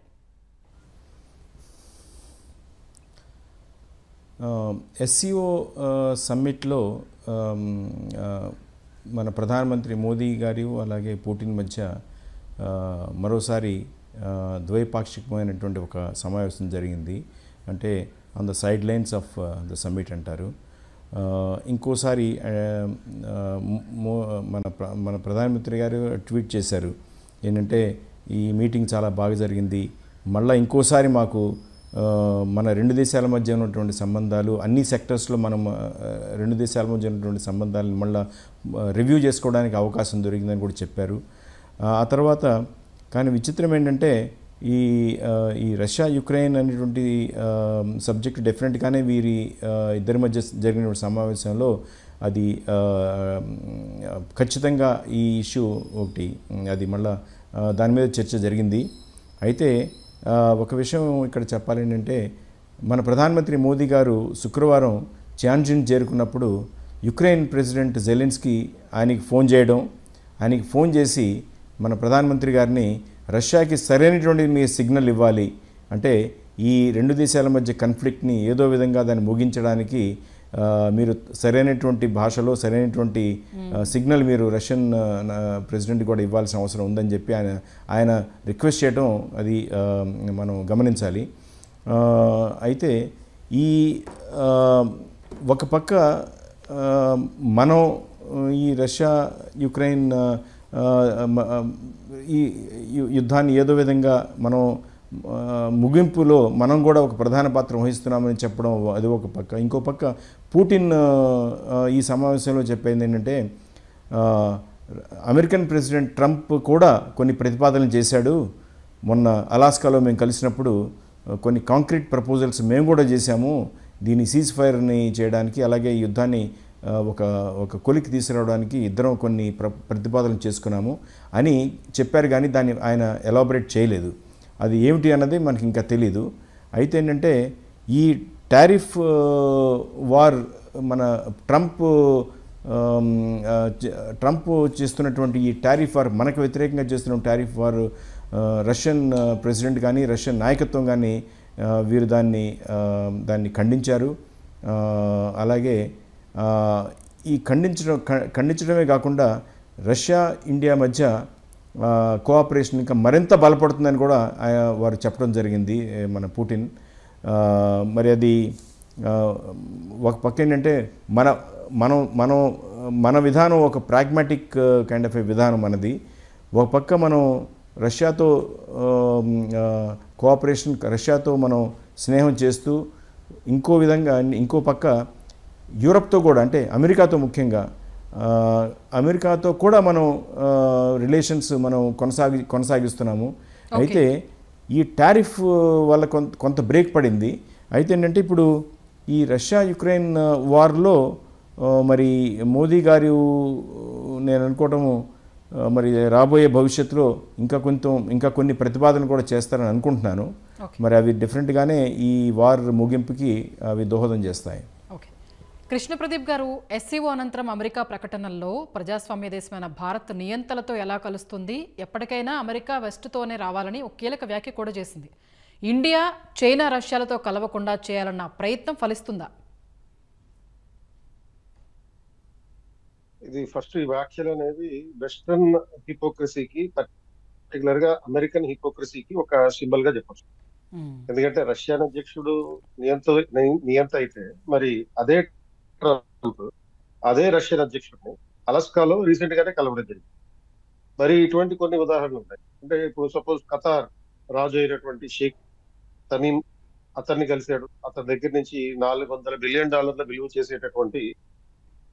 ఎస్సీఓ సమ్మిట్లో మన ప్రధానమంత్రి మోదీ గారు అలాగే పుటిన్ మధ్య మరోసారి ద్వైపాక్షికమైనటువంటి ఒక సమావేశం జరిగింది. అంటే on the side lines of the summit అంటారు. ఇంకోసారి మన ప్రధానమంత్రి గారు ట్వీట్ చేశారు ఏంటంటే ఈ మీటింగ్ చాలా బాగా జరిగింది, మళ్ళీ ఇంకోసారి మాకు మన రెండు దేశాల మధ్య ఉన్నటువంటి సంబంధాలు అన్ని సెక్టర్స్లో మనం రెండు దేశాల మధ్య ఉన్నటువంటి సంబంధాలను మళ్ళీ రివ్యూ చేసుకోవడానికి అవకాశం దొరికిందని కూడా చెప్పారు. ఆ తర్వాత కానీ విచిత్రం ఏంటంటే ఈ రష్యా యుక్రెయిన్ అనేటువంటి సబ్జెక్ట్ డెఫినెట్గానే వీరి ఇద్దరి మధ్య జరిగిన సమావేశంలో అది ఖచ్చితంగా ఈ ఇష్యూ ఒకటి అది మళ్ళా దాని మీద చర్చ జరిగింది. అయితే ఒక విషయం ఇక్కడ చెప్పాలి ఏంటంటే మన ప్రధానమంత్రి మోదీ గారు శుక్రవారం టియాన్జిన్ చేరుకున్నప్పుడు యుక్రెయిన్ ప్రెసిడెంట్ జెలెన్స్కీ ఆయనకి ఫోన్ చేయడం, ఆయనకి ఫోన్ చేసి మన ప్రధానమంత్రి గారిని రష్యాకి సరైనటువంటి మీ సిగ్నల్ ఇవ్వాలి, అంటే ఈ రెండు దేశాల మధ్య కన్ఫ్లిక్ట్ని ఏదో విధంగా దాన్ని ముగించడానికి మీరు సరైనటువంటి భాషలో సరైనటువంటి సిగ్నల్ మీరు రష్యన్ ప్రెసిడెంట్ కూడా ఇవ్వాల్సిన అవసరం ఉందని చెప్పి ఆయన రిక్వెస్ట్ చేయడం అది మనం గమనించాలి. అయితే ఈ ఒక పక్క మనం ఈ రష్యా యుక్రెయిన్ ఈ యుద్ధాన్ని ఏదో విధంగా మనం ముగింపులో మనం కూడా ఒక ప్రధాన పాత్ర వహిస్తున్నామని చెప్పడం అది ఒక పక్క. ఇంకో పక్క పుటిన్ ఈ సమావేశంలో చెప్పేది ఏంటంటే అమెరికన్ ప్రెసిడెంట్ ట్రంప్ కూడా కొన్ని ప్రతిపాదనలు చేశాడు, మొన్న అలాస్కాలో మేము కలిసినప్పుడు కొన్ని కాంక్రీట్ ప్రపోజల్స్ మేము కూడా చేశాము దీన్ని సీజ్ ఫైర్ని చేయడానికి, అలాగే ఈ యుద్ధాన్ని ఒక కొలికి తీసుకురావడానికి ఇద్దరం కొన్ని ప్రతిపాదనలు చేసుకున్నాము అని చెప్పారు. కానీ దాన్ని ఆయన ఎలాబరేట్ చేయలేదు, అది ఏమిటి అన్నది మనకి ఇంకా తెలీదు. అయితే ఏంటంటే ఈ టారిఫ్ వార్ మన ట్రంప్ చేస్తున్నటువంటి ఈ టారిఫ్ వార్, మనకు వ్యతిరేకంగా చేస్తున్న టారిఫ్ వార్ రష్యన్ ప్రెసిడెంట్ కానీ రష్యన్ నాయకత్వం కానీ వీరు దాన్ని ఖండించారు. అలాగే ఈ ఖండించడమే కాకుండా రష్యా ఇండియా మధ్య కోఆపరేషన్ ఇంకా మరింత బలపడుతుందని కూడా వారు చెప్పడం జరిగింది మన పుటిన్. మరి అది ఒక పక్క ఏంటంటే మన విధానం ఒక ప్రాగ్మాటిక్ కైండ్ ఆఫ్ ఏ విధానం మనది. ఒక పక్క మనం రష్యాతో కోఆపరేషన్, రష్యాతో మనం స్నేహం చేస్తూ ఇంకో పక్క యూరప్తో కూడా అంటే అమెరికాతో ముఖ్యంగా అమెరికాతో కూడా మనం రిలేషన్స్ మనం కొనసాగిస్తున్నాము. అయితే ఈ టారిఫ్ వల్ల కొంత బ్రేక్ పడింది. అయితే ఏంటంటే ఇప్పుడు ఈ రష్యా యుక్రెయిన్ వార్లో మరి మోదీ గారు నేను అనుకోవటము మరి రాబోయే భవిష్యత్తులో ఇంకా కొన్ని ప్రతిపాదనలు కూడా చేస్తారని అనుకుంటున్నాను. మరి అవి డిఫరెంట్గానే ఈ వార్ ముగింపుకి అవి దోహదం చేస్తాయి. కృష్ణప్రదీప్ గారు, ఎస్సీఓ అనంతరం అమెరికా ప్రకటనల్లో ప్రజాస్వామ్య దేశమైన భారత్ నియంతలతో ఎలా కలుస్తుంది, ఎప్పటికైనా అమెరికా వెస్ట్తోనే రావాలని ఒక కీలక వ్యాఖ్య కూడా చేసింది. ఇండియా చైనా రష్యాలతో కలవకుండా చేయాలన్న ప్రయత్నం ఫలిస్తుందా? ఇది ఫస్ట్ ఈ వ్యాఖ్యలు అనేది వెస్టర్న్ హిపోక్రసీకి, పర్టికులర్ గా అమెరికన్ హిపోక్రసీకి ఒక సింబల్ గా చెప్పచ్చు. ఎందుకంటే రష్యన్ అధ్యక్షుడు నియంత అయితే మరి అదే ట్రంప్ అదే రష్యన్ అధ్యక్షుడిని అలాస్కాలో రీసెంట్ గానే కలవడం జరిగింది. మరి ఇటువంటి కొన్ని ఉదాహరణలు ఉన్నాయి. అంటే ఇప్పుడు సపోజ్ ఖతార్ రాజు అయినటువంటి షేక్ తమీమ్ అతన్ని కలిశాడు. అతని దగ్గర నుంచి $400 బిలియన్ విలువ చేసేటటువంటి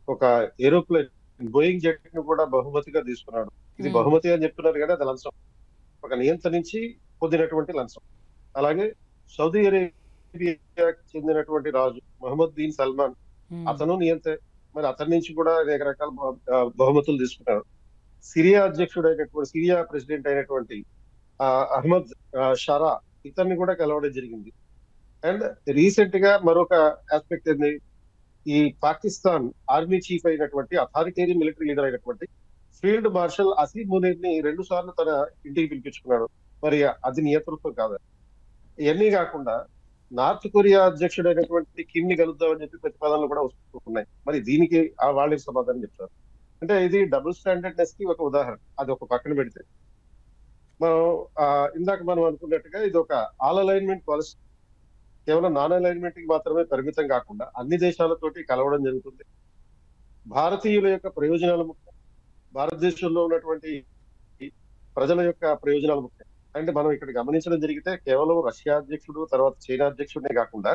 ఒక ఏరోప్లేన్ బోయింగ్ జెట్ ని కూడా బహుమతిగా తీసుకున్నాడు. ఇది బహుమతి అని చెప్తున్నారు కానీ అది లంచం, ఒక నియంత నుంచి పొందినటువంటి లంచం. అలాగే సౌదీ అరేబియాకి చెందినటువంటి రాజు మహమ్మద్ బిన్ సల్మాన్ అతను నియంతే, మరి అతని నుంచి కూడా అనేక రకాల బహుమతులు తీసుకున్నారు. సిరియా ప్రెసిడెంట్ అయినటువంటి అహ్మద్ షారా ఇతన్ని కూడా కలవడం జరిగింది. అండ్ రీసెంట్ గా మరొక ఆస్పెక్ట్ ఏంది, ఈ పాకిస్తాన్ ఆర్మీ చీఫ్ అయినటువంటి అథారిటేరియన్ మిలిటరీ లీడర్ అయినటువంటి ఫీల్డ్ మార్షల్ అసీం మునీర్ ని 2 సార్లు తన ఇంటికి పిలిపించుకున్నాడు. మరి అది నియంతృత్వం కాదా? ఇవన్నీ కాకుండా నార్త్ కొరియా అధ్యక్షుడైనటువంటి కిమ్ ని కలుద్దామని చెప్పి ప్రతిపాదనలు కూడా వస్తున్నాయి. మరి దీనికి వాళ్ళకి సమాధానం చెప్తారు. అంటే ఇది డబుల్ స్టాండర్డ్నెస్ కి ఒక ఉదాహరణ. అది ఒక పక్కన పెడితే మనం ఇందాక మనం అనుకున్నట్టుగా ఇది ఒక ఆల్ అలైన్మెంట్ పాలసీ. కేవలం నాన్ అలైన్మెంట్ కి మాత్రమే పరిమితం కాకుండా అన్ని దేశాలతోటి కలవడం జరుగుతుంది. భారతీయుల యొక్క ప్రయోజనాలు ముఖ్యం, భారతదేశంలో ఉన్నటువంటి ప్రజల యొక్క ప్రయోజనాలు ముఖ్యం. అంటే మనం ఇక్కడ గమనించడం జరిగితే కేవలం రష్యా అధ్యక్షుడు, తర్వాత చైనా అధ్యక్షుడినే కాకుండా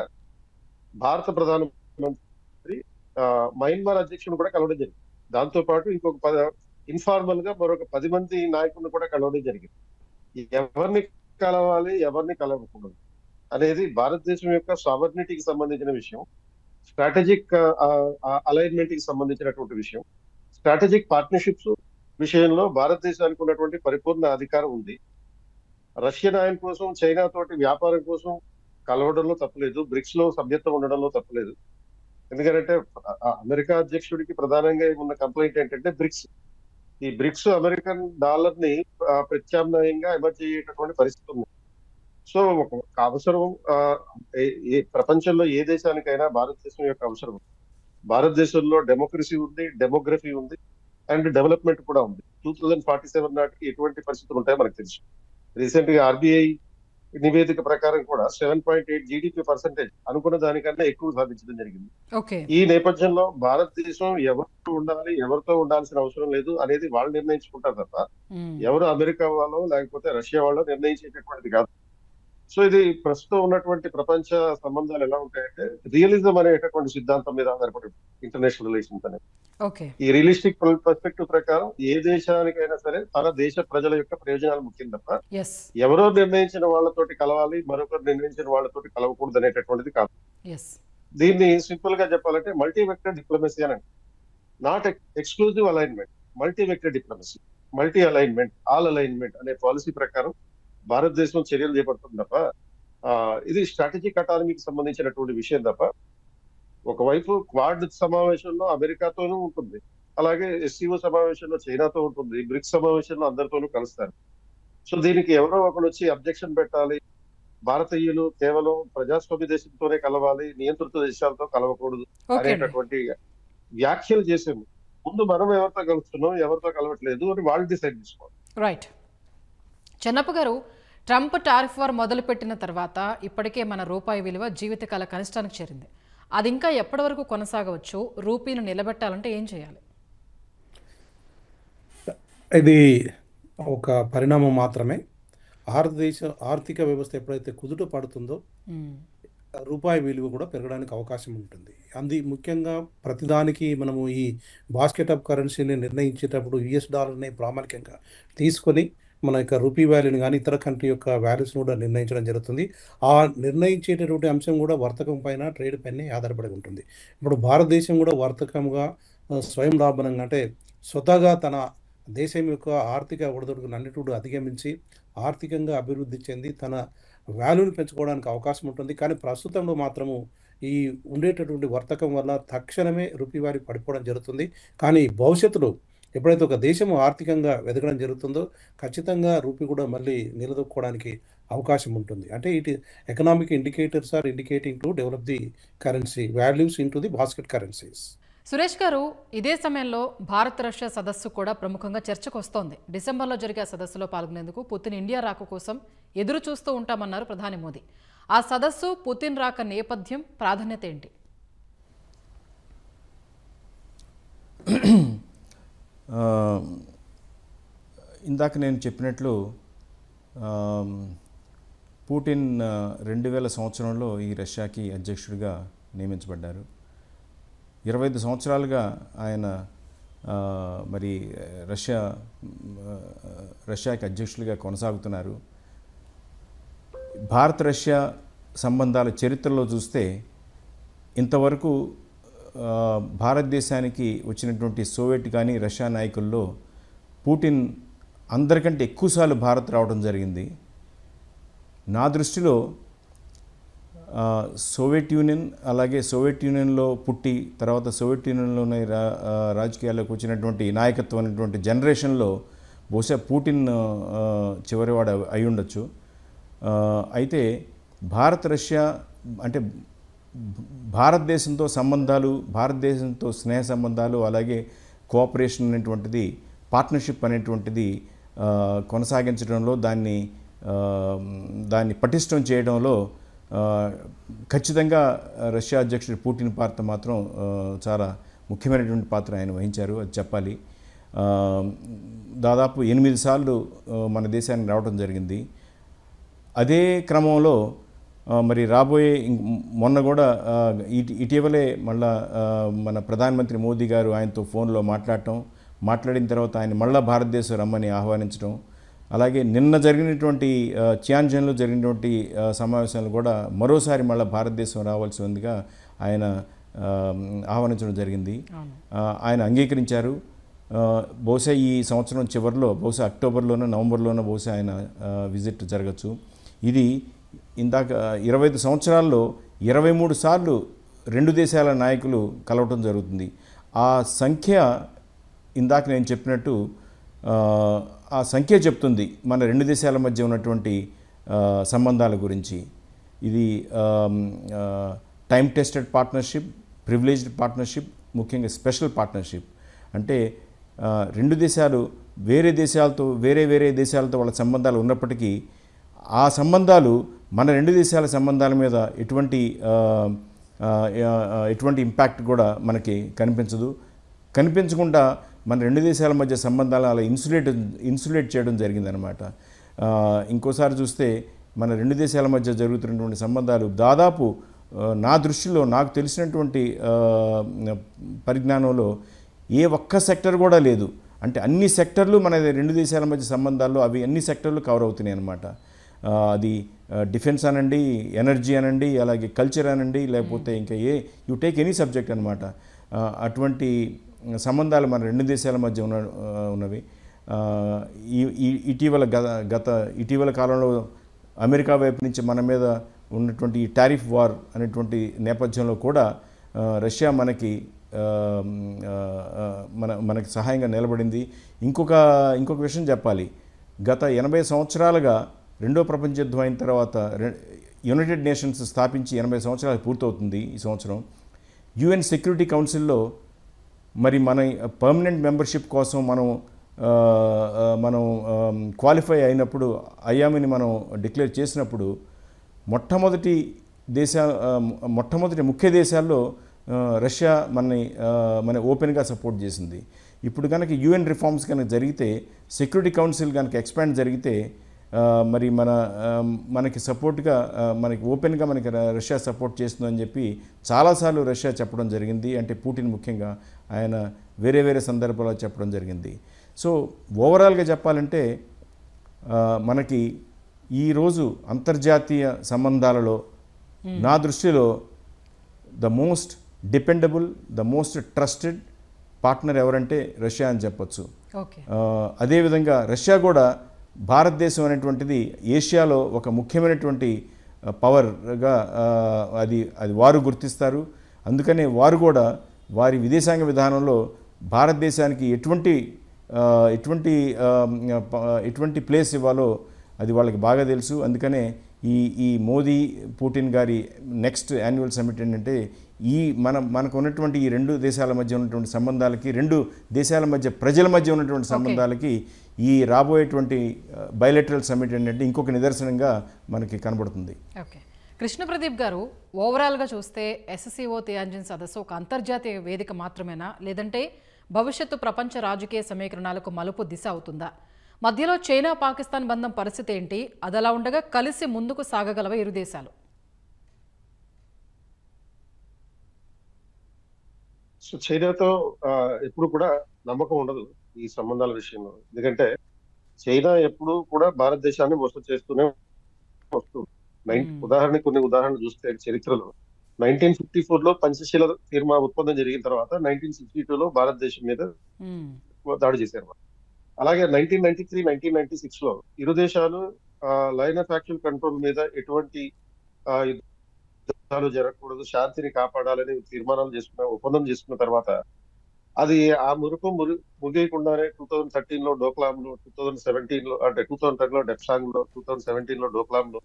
భారత ప్రధానమంత్రి మయన్మార్ అధ్యక్షుడు కూడా కలవడం జరిగింది. దాంతో పాటు ఇంకొక ఇన్ఫార్మల్ గా మరొక 10 మంది నాయకులను కూడా కలవడం జరిగింది. ఎవరిని కలవాలి, ఎవరిని కలవకూడదు అనేది భారతదేశం యొక్క సావర్నిటీకి సంబంధించిన విషయం, స్ట్రాటజిక్ అలైన్మెంట్ కి సంబంధించినటువంటి విషయం. స్ట్రాటజిక్ పార్ట్నర్షిప్స్ విషయంలో భారతదేశానికి ఉన్నటువంటి పరిపూర్ణ అధికారం ఉంది. రష్యన్ ఆయిల్ కోసం, చైనా తోటి వ్యాపారం కోసం కలవడంలో తప్పులేదు, బ్రిక్స్ లో సభ్యత్వం ఉండడంలో తప్పులేదు. ఎందుకంటే అమెరికా అధ్యక్షుడికి ప్రధానంగా ఉన్న కంప్లైంట్ ఏంటంటే బ్రిక్స్. ఈ బ్రిక్స్ అమెరికన్ డాలర్ ని ప్రత్యామ్నాయంగా ఎమర్జ్ అయ్యేటటువంటి పరిస్థితి ఉంది. సో ఒక అవసరం ప్రపంచంలో ఏ దేశానికైనా భారతదేశం యొక్క అవసరం. భారతదేశంలో డెమోక్రసీ ఉంది, డెమోగ్రఫీ ఉంది, అండ్ డెవలప్మెంట్ కూడా ఉంది. 2047 నాటికి ఎటువంటి పరిస్థితులు ఉంటాయో మనకు తెలుసు. రీసెంట్ గా ఆర్బీఐ నివేదిక ప్రకారం కూడా 7.8 జీడిపి పర్సెంటేజ్ అనుకున్న దానికన్నా ఎక్కువ సాధించడం జరిగింది. ఈ నేపథ్యంలో భారతదేశం ఎవరితో ఉండాలి, ఎవరితో ఉండాల్సిన అవసరం లేదు అనేది వాళ్ళు నిర్ణయించుకుంటారు తప్ప ఎవరు అమెరికా వాళ్ళు లేకపోతే రష్యా వాళ్ళు నిర్ణయించేటటువంటిది కాదు. సో ఇది ప్రస్తుతం ఉన్నటువంటి ప్రపంచ సంబంధాలు ఎలా ఉంటాయంటే రియలిజం అనేటటువంటి సిద్ధాంతం మీద ఆధారపడి ఇంటర్నేషనల్ రిలేషన్స్ అనేది. ఈ రియలిస్టిక్ పర్స్పెక్టివ్ ప్రకారం ఏ దేశానికైనా సరే తన దేశ ప్రజల యొక్క ప్రయోజనాలు ముఖ్యం తప్ప ఎవరో నిర్ణయించిన వాళ్ళతోటి కలవాలి, మరొకరు నిర్ణయించిన వాళ్ళతోటి కలవకూడదు అనేటటువంటిది కాదు. దీన్ని సింపుల్ గా చెప్పాలంటే మల్టీ వెక్టర్ డిప్లొమసీ అని, not exclusive alignment, multi vector diplomacy, multi alignment, all alignment అనే పాలసీ ప్రకారం భారతదేశం చర్యలు చేపడుతుంది తప్ప ఇది స్ట్రాటజిక్ అటానమీకి సంబంధించినటువంటి విషయం తప్ప ఒకవైపు క్వాడ్ సమావేశంలో అమెరికాతోనూ ఉంటుంది, అలాగే ఎస్సీఓ సమావేశంలో చైనాతో ఉంటుంది, బ్రిక్స్ సమావేశంలో అందరితోనూ కలుస్తారు. సో దీనికి ఎవరో ఒకరు వచ్చి అబ్జెక్షన్ పెట్టాలి, భారతీయులు కేవలం ప్రజాస్వామ్య దేశంతోనే కలవాలి, నియంత్రిత దేశాలతో కలవకూడదు అనేటటువంటి వ్యాఖ్యలు చేసే ముందు మనం ఎవరితో కలుస్తున్నాం, ఎవరితో కలవట్లేదు అని వాళ్ళు డిసైడ్ చేసుకోవాలి. రైట్. చెన్నప్ప గారు, ట్రంప్ టారిఫ్ వార్ మొదలుపెట్టిన తర్వాత ఇప్పటికే మన రూపాయి విలువ జీవితకాల కనిష్టానికి చేరింది. అది ఇంకా ఎప్పటి వరకు కొనసాగవచ్చు? రూపీని నిలబెట్టాలంటే ఏం చేయాలి? ఇది ఒక పరిణామం మాత్రమే. భారతదేశ ఆర్థిక వ్యవస్థ ఎప్పుడైతే కుదుట పడుతుందో రూపాయి విలువ కూడా పెరగడానికి అవకాశం ఉంటుంది. ముఖ్యంగా ప్రతిదానికి మనము ఈ బాస్కెట్ ఆఫ్ కరెన్సీని నిర్ణయించేటప్పుడు యుఎస్ డాలర్ని ప్రామాణికంగా తీసుకొని మన యొక్క రూపీ వాల్యూని కానీ ఇతర కంట్రీ యొక్క వాల్యూస్ని కూడా నిర్ణయించడం జరుగుతుంది. ఆ నిర్ణయించేటటువంటి అంశం కూడా వర్తకం పైన, ట్రేడ్ పైన ఆధారపడి ఉంటుంది. ఇప్పుడు భారతదేశం కూడా వర్తకంగా స్వయం లాభనంగా అంటే స్వతహాగా తన దేశం యొక్క ఆర్థిక ఒడిదుడుకులు అన్నిటి అధిగమించి ఆర్థికంగా అభివృద్ధి చెంది తన వాల్యూని పెంచుకోవడానికి అవకాశం ఉంటుంది. కానీ ప్రస్తుతంలో మాత్రము ఈ ఉండేటటువంటి వర్తకం వల్ల తక్షణమే రూపీ వాల్యూ పడిపోవడం జరుగుతుంది. కానీ భవిష్యత్తులో ఎప్పుడైతే ఒక దేశం ఆర్థికంగా ఎదగడం జరుగుతుందో ఖచ్చితంగా రూపీ కూడా మళ్ళీ నిలదొక్కుకోవడానికి అవకాశం ఉంటుంది. అంటే it economic indicators are indicating to develop the currency values into the basket currencies. Suresh గారు, ఇదే సమయంలో భారత్ రష్యా సదస్సు కూడా ప్రముఖంగా చర్చకు వస్తోంది. డిసెంబర్లో జరిగే సదస్సులో పాల్గొనేందుకు పుతిన్ ఇండియా రాక కోసం ఎదురు చూస్తూ ఉంటామన్నారు ప్రధాని మోదీ. ఆ సదస్సు, పుతిన్ రాక నేపథ్యం, ప్రాధాన్యత ఏంటి? ఇందాక నేను చెప్పినట్లు పుతిన్ 2000 సంవత్సరంలో ఈ రష్యాకి అధ్యక్షుడిగా నియమించబడ్డారు. 25 సంవత్సరాలుగా ఆయన మరి రష్యాకి అధ్యక్షుడిగా కొనసాగుతున్నారు. భారత్ రష్యా సంబంధాల చరిత్రలో చూస్తే ఇంతవరకు భారతదేశానికి వచ్చినటువంటి సోవియట్ కానీ రష్యా నాయకుల్లో పుతిన్ అందరికంటే ఎక్కువసార్లు భారత్ రావడం జరిగింది. నా దృష్టిలో సోవియట్ యూనియన్, అలాగే సోవియట్ యూనియన్లో పుట్టి తర్వాత సోవియట్ యూనియన్లోనే రాజకీయాల్లోకి వచ్చినటువంటి నాయకత్వం అనేటువంటి జనరేషన్లో బహుశా పుతిన్ చివరివాడు అయి ఉండొచ్చు. అయితే భారత్ రష్యా అంటే భారతదేశంతో సంబంధాలు, భారతదేశంతో స్నేహ సంబంధాలు, అలాగే కోఆపరేషన్ అనేటువంటిది, పార్ట్నర్షిప్ అనేటువంటిది కొనసాగించడంలో, దాన్ని పటిష్టం చేయడంలో ఖచ్చితంగా రష్యా అధ్యక్షుడు పుటిన్ పాత్ర మాత్రం చాలా ముఖ్యమైనటువంటి పాత్ర ఆయన వహించారు, అది చెప్పాలి. దాదాపు 8 సార్లు మన దేశానికి రావడం జరిగింది. అదే క్రమంలో మరి రాబోయే మొన్న కూడా ఇటీవలే మళ్ళా మన ప్రధానమంత్రి మోదీ గారు ఆయనతో ఫోన్లో మాట్లాడిన తర్వాత ఆయన మళ్ళా భారతదేశం రమ్మని ఆహ్వానించడం, అలాగే నిన్న జరిగినటువంటి చియాన్జన్లో జరిగినటువంటి సమావేశాలు కూడా మరోసారి మళ్ళీ భారతదేశం రావాల్సి ఉందిగా ఆయన ఆహ్వానించడం జరిగింది. ఆయన అంగీకరించారు. బహుశా ఈ సంవత్సరం చివరిలో, బహుశా అక్టోబర్లోనో నవంబర్లోనో బహుశా ఆయన విజిట్ జరగచ్చు. ఇది ఇందాక 25 సంవత్సరాల్లో 23 సార్లు 2 దేశాల నాయకులు కలవటం జరుగుతుంది. ఆ సంఖ్య ఇందాక నేను చెప్పినట్టు ఆ సంఖ్య చెప్తుంది మన 2 దేశాల మధ్య ఉన్నటువంటి సంబంధాల గురించి. ఇది time tested partnership, privileged partnership, ముఖ్యంగా స్పెషల్ పార్ట్నర్షిప్. అంటే 2 దేశాలు వేరే దేశాలతో వాళ్ళ సంబంధాలు ఉన్నప్పటికీ ఆ సంబంధాలు మన 2 దేశాల సంబంధాల మీద ఎటువంటి ఇంపాక్ట్ కూడా మనకి కనిపించకుండా మన 2 దేశాల మధ్య సంబంధాలు అలా ఇన్సులేట్ చేయడం జరిగిందనమాట. ఇంకోసారి చూస్తే మన 2 దేశాల మధ్య జరుగుతున్నటువంటి సంబంధాలు దాదాపు నా దృష్టిలో, నాకు తెలిసినటువంటి పరిజ్ఞానంలో ఏ ఒక్క సెక్టర్ కూడా లేదు. అంటే అన్ని సెక్టర్లు మన 2 దేశాల మధ్య సంబంధాల్లో అవి అన్ని సెక్టర్లు కవర్ అవుతున్నాయి అన్నమాట. అది డిఫెన్స్ అనండి, ఎనర్జీ అనండి, అలాగే కల్చర్ అనండి, లేకపోతే ఇంకా యూ టేక్ ఎనీ సబ్జెక్ట్ అనమాట. అటువంటి సంబంధాలు మన 2 దేశాల మధ్య ఉన్నవి. ఇటీవల కాలంలో అమెరికా వైపు నుంచి మన మీద ఉన్నటువంటి టారిఫ్ వార్ అనేటువంటి నేపథ్యంలో కూడా రష్యా మనకి సహాయంగా నిలబడింది. ఇంకొక విషయం చెప్పాలి. గత 80 సంవత్సరాలుగా రెండో ప్రపంచ యుద్ధం అయిన తర్వాత యునైటెడ్ నేషన్స్ స్థాపించి 80 సంవత్సరాలు పూర్తవుతుంది ఈ సంవత్సరం. యుఎన్ సెక్యూరిటీ కౌన్సిల్లో మరి మన పర్మనెంట్ మెంబర్షిప్ కోసం మనం క్వాలిఫై అయినప్పుడు, అయ్యామని మనం డిక్లేర్ చేసినప్పుడు మొట్టమొదటి ముఖ్య దేశాల్లో రష్యా మన ఓపెన్గా సపోర్ట్ చేసింది. ఇప్పుడు కనుక యుఎన్ రిఫార్మ్స్ కనుక జరిగితే, సెక్యూరిటీ కౌన్సిల్ కనుక ఎక్స్పాండ్ జరిగితే మరి మనకి సపోర్ట్గా, మనకి ఓపెన్గా మనకి రష్యా సపోర్ట్ చేస్తుందని చెప్పి చాలాసార్లు రష్యా చెప్పడం జరిగింది. అంటే పుటిన్ ముఖ్యంగా ఆయన వేరే సందర్భాల్లో చెప్పడం జరిగింది. సో ఓవరాల్గా చెప్పాలంటే మనకి ఈరోజు అంతర్జాతీయ సంబంధాలలో నా దృష్టిలో the most dependable, the most trusted partner ఎవరంటే రష్యా అని చెప్పొచ్చు. అదేవిధంగా రష్యా కూడా భారతదేశం అనేటువంటిది ఏషియాలో ఒక ముఖ్యమైనటువంటి పవర్గా అది వారు గుర్తిస్తారు. అందుకనే వారు కూడా వారి విదేశాంగ విధానంలో భారతదేశానికి ఎటువంటి ప్లేస్ ఇవ్వాలో అది వాళ్ళకి బాగా తెలుసు. అందుకనే ఈ మోదీ పుటిన్ గారి నెక్స్ట్ యాన్యువల్ సమ్మిట్ ఏంటంటే మనకు ఉన్నటువంటి ఈ 2 దేశాల మధ్య ఉన్నటువంటి సంబంధాలకి, 2 దేశాల మధ్య ప్రజల మధ్య ఉన్నటువంటి సంబంధాలకి ఈ రాబోయేటువంటి బైలెటరల్ సమ్మిట్ ఏంటంటే ఇంకొక నిదర్శనంగా మనకి కనబడుతుంది. ఓకే, కృష్ణప్రదీప్ గారు, ఓవరాల్గా చూస్తే ఎస్సీఓ తియాన్జిన్ సదస్సు ఒక అంతర్జాతీయ వేదిక మాత్రమేనా, లేదంటే భవిష్యత్తు ప్రపంచ రాజకీయ సమీకరణాలకు మలుపు దిశ అవుతుందా? మధ్యలో చైనా పాకిస్తాన్ బంధం పరిస్థితి ఏంటి? అదలా ఉండగా కలిసి ముందుకు సాగగలవ ఇరు దేశాలు? సో చైనాతో ఎప్పుడు కూడా నమ్మకం ఉండదు ఈ సంబంధాల విషయంలో. ఎందుకంటే చైనా ఎప్పుడు కూడా భారతదేశాన్ని మోసం చేస్తూనే వస్తుంది. కొన్ని ఉదాహరణలు చూస్తే చరిత్రలో 1954లో పంచశీల తీర్మానం ఒప్పందం జరిగిన తర్వాత 1962లో భారతదేశం మీద దాడి చేశారు. అలాగే 1993, 1996లో ఇరు దేశాలు లైన్ ఆఫ్ యాక్చువల్ కంట్రోల్ మీద ఎటువంటి యుద్ధాలు జరగకూడదు, శాంతిని కాపాడాలని ఒప్పందం చేసుకున్న తర్వాత అది ఆ ముగియకుండానే 2013లో డోక్లాంలో, 2017లో అంటే 2010లో డెప్సాంగ్లో, 2017లో డోక్లాంలో,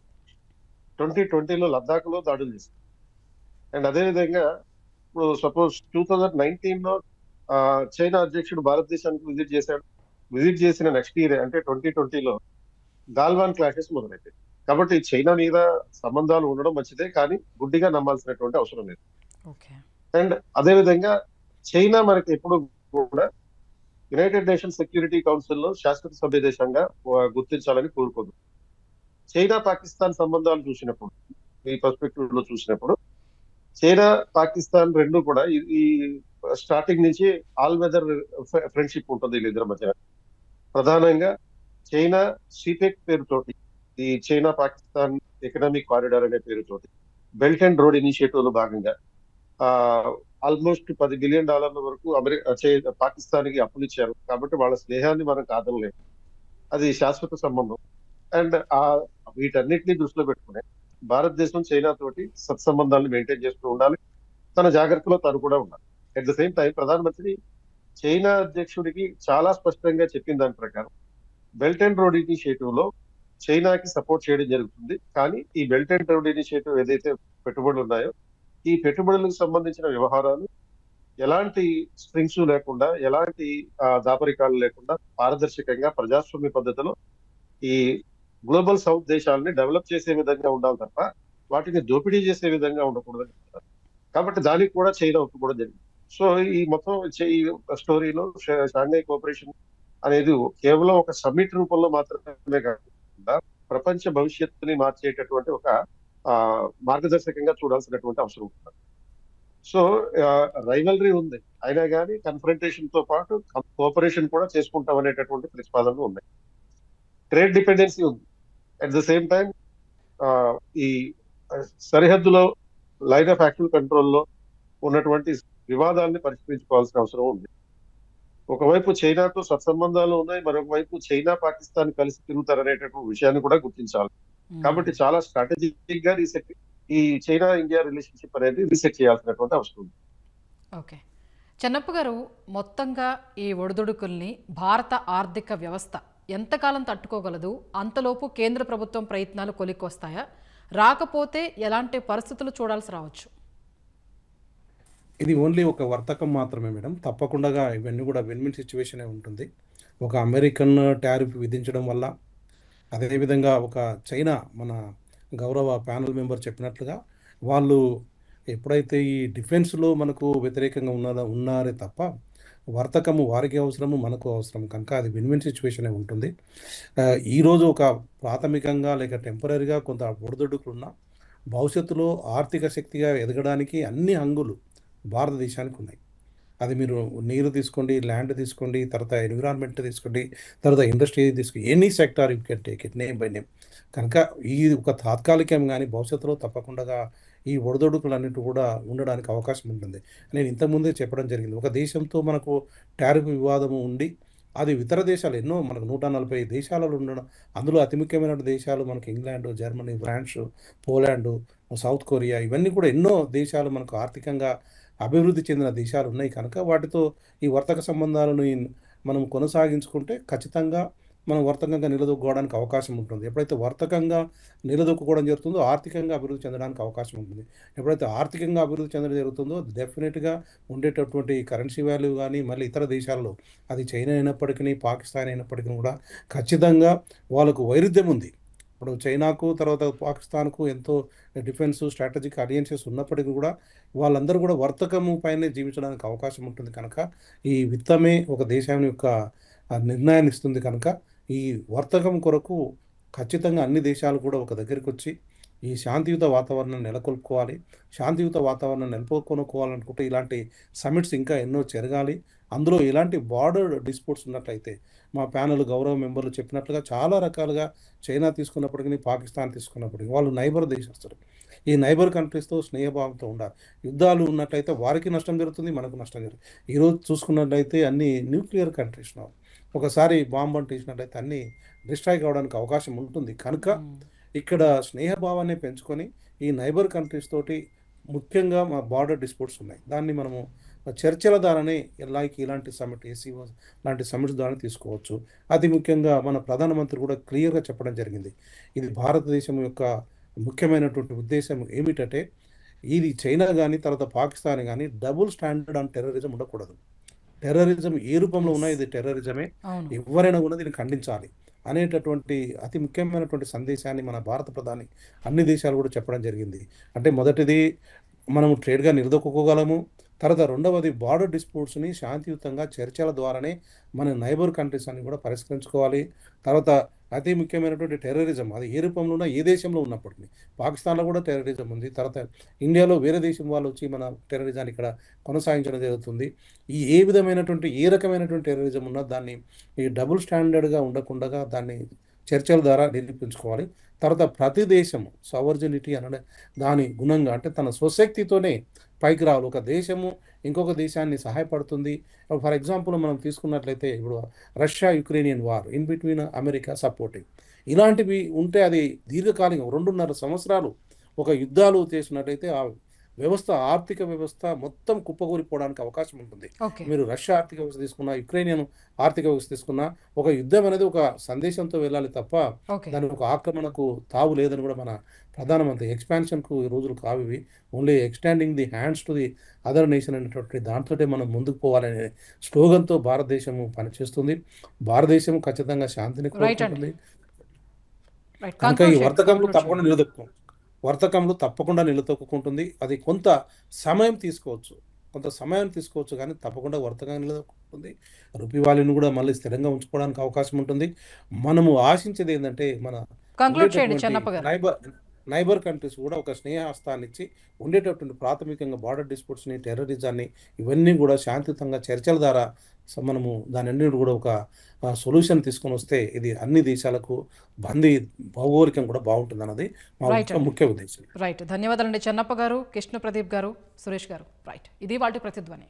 2020లో లద్దాఖ్లో దాడులు చేశారు. అండ్ అదేవిధంగా ఇప్పుడు సపోజ్ 2019లో చైనా అధ్యక్షుడు భారతదేశానికి విజిట్ చేసిన నెక్స్ట్ ఇయర్ అంటే 2020లో గాల్వాన్ క్లాషెస్ మొదలైతాయి. కాబట్టి చైనా మీద సంబంధాలు ఉండడం మంచిదే, కానీ గుడ్డిగా నమ్మాల్సినటువంటి అవసరం లేదు. ఓకే. అండ్ అదేవిధంగా చైనా మనకి ఎప్పుడు కూడా యునైటెడ్ నేషన్స్ సెక్యూరిటీ కౌన్సిల్లో శాశ్వత సభ్య దేశంగా గుర్తించాలని కోరుకోదు. చైనా పాకిస్తాన్ సంబంధాలు చూసినప్పుడు, ఈ పర్స్పెక్టివ్ లో చూసినప్పుడు, చైనా పాకిస్తాన్ రెండు కూడా ఈ స్టార్టింగ్ నుంచి ఆల్ వెదర్ ఫ్రెండ్షిప్ ఉంటుంది వీళ్ళిద్దరి మధ్య. ప్రధానంగా చైనా సిపెక్ పేరుతోటి, ఈ చైనా పాకిస్తాన్ ఎకనామిక్ కారిడార్ అనే పేరుతోటి బెల్ట్ అండ్ రోడ్ ఇనిషియేటివ్ లో భాగంగా ఆల్మోస్ట్ $10 బిలియన్ వరకు పాకిస్తాన్ కి అప్పులు ఇచ్చారు. కాబట్టి వాళ్ళ స్నేహాన్ని మనం కాదనలేము, అది శాశ్వత సంబంధం. అండ్ వీటన్నిటిని దృష్టిలో పెట్టుకునే భారతదేశం చైనా తోటి సత్సంబంధాలను మెయింటైన్ చేస్తూ ఉండాలి, తన జాగ్రత్తలో తను కూడా ఉండాలి. అట్ ద సేమ్ టైం ప్రధానమంత్రి చైనా అధ్యక్షుడికి చాలా స్పష్టంగా చెప్పిన దాని ప్రకారం బెల్ట్ అండ్ రోడ్ ఇనిషియేటివ్ లో చైనాకి సపోర్ట్ చేయడం జరుగుతుంది. కానీ ఈ బెల్ట్ అండ్ రోడ్ ఇనిషియేటివ్ ఏదైతే పెట్టుబడులు ఉన్నాయో, ఈ పెట్టుబడులకు సంబంధించిన వ్యవహారాలు ఎలాంటి స్ట్రింగ్స్ లేకుండా, ఎలాంటి దాపరికాలు లేకుండా పారదర్శకంగా ప్రజాస్వామ్య పద్ధతిలో ఈ గ్లోబల్ సౌత్ దేశాలని డెవలప్ చేసే విధంగా ఉండాలి తప్ప వాటిని దోపిడీ చేసే విధంగా ఉండకూడదని చెప్తారు. కాబట్టి దానికి కూడా చైనా ఒప్పుకోవడం జరిగింది. సో ఈ మొత్తం ఈ స్టోరీలో షాంఘై కోఆపరేషన్ అనేది కేవలం ఒక సమ్మిట్ రూపంలో మాత్రమే కాకుండా ప్రపంచ భవిష్యత్తుని మార్చేటటువంటి ఒక మార్గదర్శకంగా చూడాల్సినటువంటి అవసరం ఉంటుంది. సో రైవలరీ ఉంది, అయినా కానీ కన్ఫరంటేషన్ తో పాటు కోఆపరేషన్ కూడా చేసుకుంటాం అనేటటువంటి ప్రతిపాదనలు ఉన్నాయి. ట్రేడ్ డిపెండెన్సీ ఉంది. అట్ ద సేమ్ టైం ఈ సరిహద్దులో లైన్ ఆఫ్ యాక్చువల్ కంట్రోల్లో ఉన్నటువంటి వివాదాలని పరిష్కరించుకోవాల్సిన అవసరం ఉంది. ఒకవైపు చైనాతో సత్సంబంధాలు ఉన్నాయి, మరొక వైపు చైనా పాకిస్తాన్ కలిసి తిరుగుతారనేటటువంటి విషయాన్ని కూడా గుర్తించాలి. కాబట్టి చాలా స్ట్రాటజిక్ గా ఈ చైనా ఇండియా రిలేషన్షిప్ అనేది రీసెట్ చేయాల్సినటువంటి అవసరం ఉంది. ఓకే. చెన్నప్ప గారు, మొత్తంగా ఈ ఒడిదుడుకుల్ని భారత ఆర్థిక వ్యవస్థ ఎంతకాలం తట్టుకోగలదు? అంతలోపు కేంద్ర ప్రభుత్వం ప్రయత్నాలు కొలిక్కొస్తాయా? రాకపోతే ఎలాంటి పరిస్థితులు చూడాల్సి రావచ్చు? ఇది ఓన్లీ ఒక వర్తకం మాత్రమే మేడం. తప్పకుండా ఇవన్నీ కూడా విన్ విన్ సిచ్యువేషనే ఉంటుంది. ఒక అమెరికన్ టారిఫ్ విధించడం వల్ల, అదేవిధంగా ఒక చైనా, మన గౌరవ ప్యానల్ మెంబర్ చెప్పినట్లుగా, వాళ్ళు ఎప్పుడైతే ఈ డిఫెన్స్లో మనకు వ్యతిరేకంగా ఉన్నారే తప్ప వర్తకము వారికి అవసరము, మనకు అవసరం కనుక అది విన్ విన్ సిచ్యువేషనే ఉంటుంది. ఈరోజు ఒక ప్రాథమికంగా లేక టెంపరీగా కొంత ఒడిదుడుకులున్న భవిష్యత్తులో ఆర్థిక శక్తిగా ఎదగడానికి అన్ని హంగులు భారతదేశానికి ఉన్నాయి. అది మీరు నీరు తీసుకోండి, ల్యాండ్ తీసుకోండి, తర్వాత ఎన్విరాన్మెంట్ తీసుకోండి, తర్వాత ఇండస్ట్రీ తీసుకోండి, any sector you can take it name by name. కనుక ఈ ఒక తాత్కాలికం, కానీ భవిష్యత్తులో తప్పకుండా ఈ ఒడిదొడుకులన్నిటి కూడా ఉండడానికి అవకాశం ఉంటుంది. నేను ఇంతకుముందే చెప్పడం జరిగింది, ఒక దేశంతో మనకు టారిఫ్ వివాదము ఉండి అది ఇతర దేశాలు ఎన్నో, మనకు 140 దేశాలలో ఉండడం, అందులో అతి ముఖ్యమైన దేశాలు మనకు England, Germany, France, Poland, South Korea, ఇవన్నీ కూడా ఎన్నో దేశాలు మనకు ఆర్థికంగా అభివృద్ధి చెందిన దేశాలు ఉన్నాయి. కనుక వాటితో ఈ వర్తక సంబంధాలను మనం కొనసాగించుకుంటే ఖచ్చితంగా మనం వర్తకంగా నిలదొక్కుకోవడానికి అవకాశం ఉంటుంది. ఎప్పుడైతే వర్తకంగా నిలదొక్కుకోవడం జరుగుతుందో ఆర్థికంగా అభివృద్ధి చెందడానికి అవకాశం ఉంటుంది. ఎప్పుడైతే ఆర్థికంగా అభివృద్ధి చెందడం జరుగుతుందో డెఫినెట్గా ఉండేటటువంటి కరెన్సీ వాల్యూ కానీ, మళ్ళీ ఇతర దేశాల్లో, అది చైనా అయినప్పటికీ, పాకిస్తాన్ అయినప్పటికీ కూడా ఖచ్చితంగా వాళ్ళకు వైరుధ్యం ఉంది. ఇప్పుడు చైనాకు తర్వాత పాకిస్తాన్కు ఎంతో డిఫెన్స్ స్ట్రాటజిక్ అలియన్సెస్ ఉన్నప్పటికీ కూడా వాళ్ళందరూ కూడా వర్తకము పైనే జీవించడానికి అవకాశం ఉంటుంది. కనుక ఈ విత్తమే ఒక దేశం యొక్క నిర్ణయాన్ని ఇస్తుంది. కనుక ఈ వర్తకం కొరకు ఖచ్చితంగా అన్ని దేశాలు కూడా ఒక దగ్గరికి వచ్చి ఈ శాంతియుత వాతావరణాన్ని నెలకొల్పుకోవాలి. శాంతియుత వాతావరణం నెలకొనుకోవాలనుకుంటే ఇలాంటి సమిట్స్ ఇంకా ఎన్నో జరగాలి. అందులో ఇలాంటి బార్డర్ డిస్ప్యూట్స్ ఉన్నట్లయితే, మా ప్యానల్ గౌరవ మెంబర్లు చెప్పినట్లుగా చాలా రకాలుగా చైనా తీసుకున్నప్పటికీ, పాకిస్తాన్ తీసుకున్నప్పటికీ వాళ్ళు నైబర్ దేశస్తులు. ఈ నైబర్ కంట్రీస్తో స్నేహభావంతో ఉండాలి. యుద్ధాలు ఉన్నట్లయితే వారికి నష్టం జరుగుతుంది, మనకు నష్టం జరుగుతుంది. ఈరోజు చూసుకున్నట్లయితే అన్ని న్యూక్లియర్ కంట్రీస్, ఒకసారి బాంబు అంటేసినట్లయితే అన్నీ డిస్ట్రాయ్ కావడానికి అవకాశం ఉంటుంది. కనుక ఇక్కడ స్నేహభావాన్ని పెంచుకొని ఈ నైబర్ కంట్రీస్ తోటి, ముఖ్యంగా మా బార్డర్ డిస్ప్యూట్స్ ఉన్నాయి, దాన్ని మనము చర్చల ద్వారానే ఇలాంటి సమిట్, ఏసీఓ లాంటి సమిట్స్ ద్వారా తీసుకోవచ్చు. అది ముఖ్యంగా మన ప్రధానమంత్రి కూడా క్లియర్గా చెప్పడం జరిగింది. ఇది భారతదేశం యొక్క ముఖ్యమైనటువంటి ఉద్దేశం ఏమిటంటే, ఇది చైనా కానీ తర్వాత పాకిస్తాన్ కానీ డబుల్ స్టాండర్డ్ ఆన్ టెర్రరిజం ఉండకూడదు. టెర్రరిజం ఏ రూపంలో ఉన్నా ఇది టెర్రరిజమే. ఎవరైనా కూడా దీన్ని ఖండించాలి. అనేటటువంటి అతి ముఖ్యమైనటువంటి సందేశాన్ని మన భారత ప్రధాని అన్ని దేశాలు కూడా చెప్పడం జరిగింది. అంటే మొదటిది మనము ట్రేడ్గా నిలదొక్కుకోగలము. తర్వాత రెండవది బార్డర్ డిస్ప్యూట్స్ని శాంతియుతంగా చర్చల ద్వారానే మన నైబర్ కంట్రీస్ అన్ని కూడా పరిష్కరించుకోవాలి. తర్వాత అతి ముఖ్యమైనటువంటి టెర్రరిజం అది ఏ రూపంలో ఉన్నా ఏ దేశంలో ఉన్నప్పటికీ, పాకిస్తాన్లో కూడా టెర్రరిజం ఉంది. తర్వాత ఇండియాలో వేరే దేశం వాళ్ళు వచ్చి మన టెర్రరిజాన్ని ఇక్కడ కొనసాగించడం జరుగుతుంది. ఏ విధమైనటువంటి ఏ రకమైనటువంటి టెర్రరిజం ఉన్నా దాన్ని ఈ డబుల్ స్టాండర్డ్గా ఉండకుండా దాన్ని చర్చల ద్వారా నిరూపించుకోవాలి. తర్వాత ప్రతి దేశము సవర్జినిటీ అనే దాని గుణంగా అంటే తన స్వశక్తితోనే పైకి రావాలి. ఒక దేశము ఇంకొక దేశాన్ని సహాయపడుతుంది. ఫర్ ఎగ్జాంపుల్ మనం తీసుకున్నట్లయితే ఇప్పుడు Russia Ukrainian war in between America supporting ఇలాంటివి ఉంటే అది దీర్ఘకాలికంగా 2.5 సంవత్సరాలు ఒక యుద్ధాలు చేసినట్లయితే ఆ వ్యవస్థ ఆర్థిక వ్యవస్థ మొత్తం కుప్పకూలిపోవడానికి అవకాశం ఉంటుంది. ఓకే. మీరు రష్యా ఆర్థిక వ్యవస్థ తీసుకున్నా, యుక్రెయినియన్ ఆర్థిక వ్యవస్థ తీసుకున్నా, ఒక యుద్ధం అనేది ఒక సందేశంతో వెళ్ళాలి తప్ప ఓకే. దాని ఒక ఆక్రమణకు తావు లేదని కూడా మన ప్రధానమంత్రి ఎక్స్పాన్షన్కు ఈ రోజులు కావివి. Only extending the hands to the other nation అనేటువంటి దాంతోటే మనం ముందుకు పోవాలనే స్లోగన్తో భారతదేశము పనిచేస్తుంది. భారతదేశం ఖచ్చితంగా శాంతిని రైట్ అండి. కోరుకుంటుంది. రైట్. కనుక ఈ కంక్లూడ్ వర్తకంలో చేయండి. తప్పకుండా నిలదొక్కుంటుంది. అది కొంత సమయం తీసుకోవచ్చు కానీ తప్పకుండా వర్తకంగా నిలదొక్కుంటుంది. రూపీ వాల్యూని కూడా మళ్ళీ స్థిరంగా ఉంచుకోవడానికి అవకాశం ఉంటుంది. మనము ఆశించేది ఏంటంటే మన కంక్లూడ్ చేయండి ఉండేటటువంటి చెన్నప్ప గారు. నైబర్ కంట్రీస్ కూడా ఒక స్నేహహస్తాన్ని ఇచ్చి ఉండేటటువంటి ప్రాథమికంగా బార్డర్ డిస్ప్యూట్స్ని, టెర్రరిజాన్ని ఇవన్నీ కూడా శాంతియుతంగా చర్చల ద్వారా మనము దాని అన్నిటి కూడా ఒక సొల్యూషన్ తీసుకొని వస్తే ఇది అన్ని దేశాలకు భౌగోళికం కూడా బాగుంటుంది అన్నది మా రైట్ అండి. ముఖ్య ఉద్దేశం. రైట్. ధన్యవాదాలండి చెన్నప్ప గారు, కృష్ణ ప్రదీప్ గారు, సురేష్ గారు. రైట్. ఇది వాటి ప్రతిధ్వని.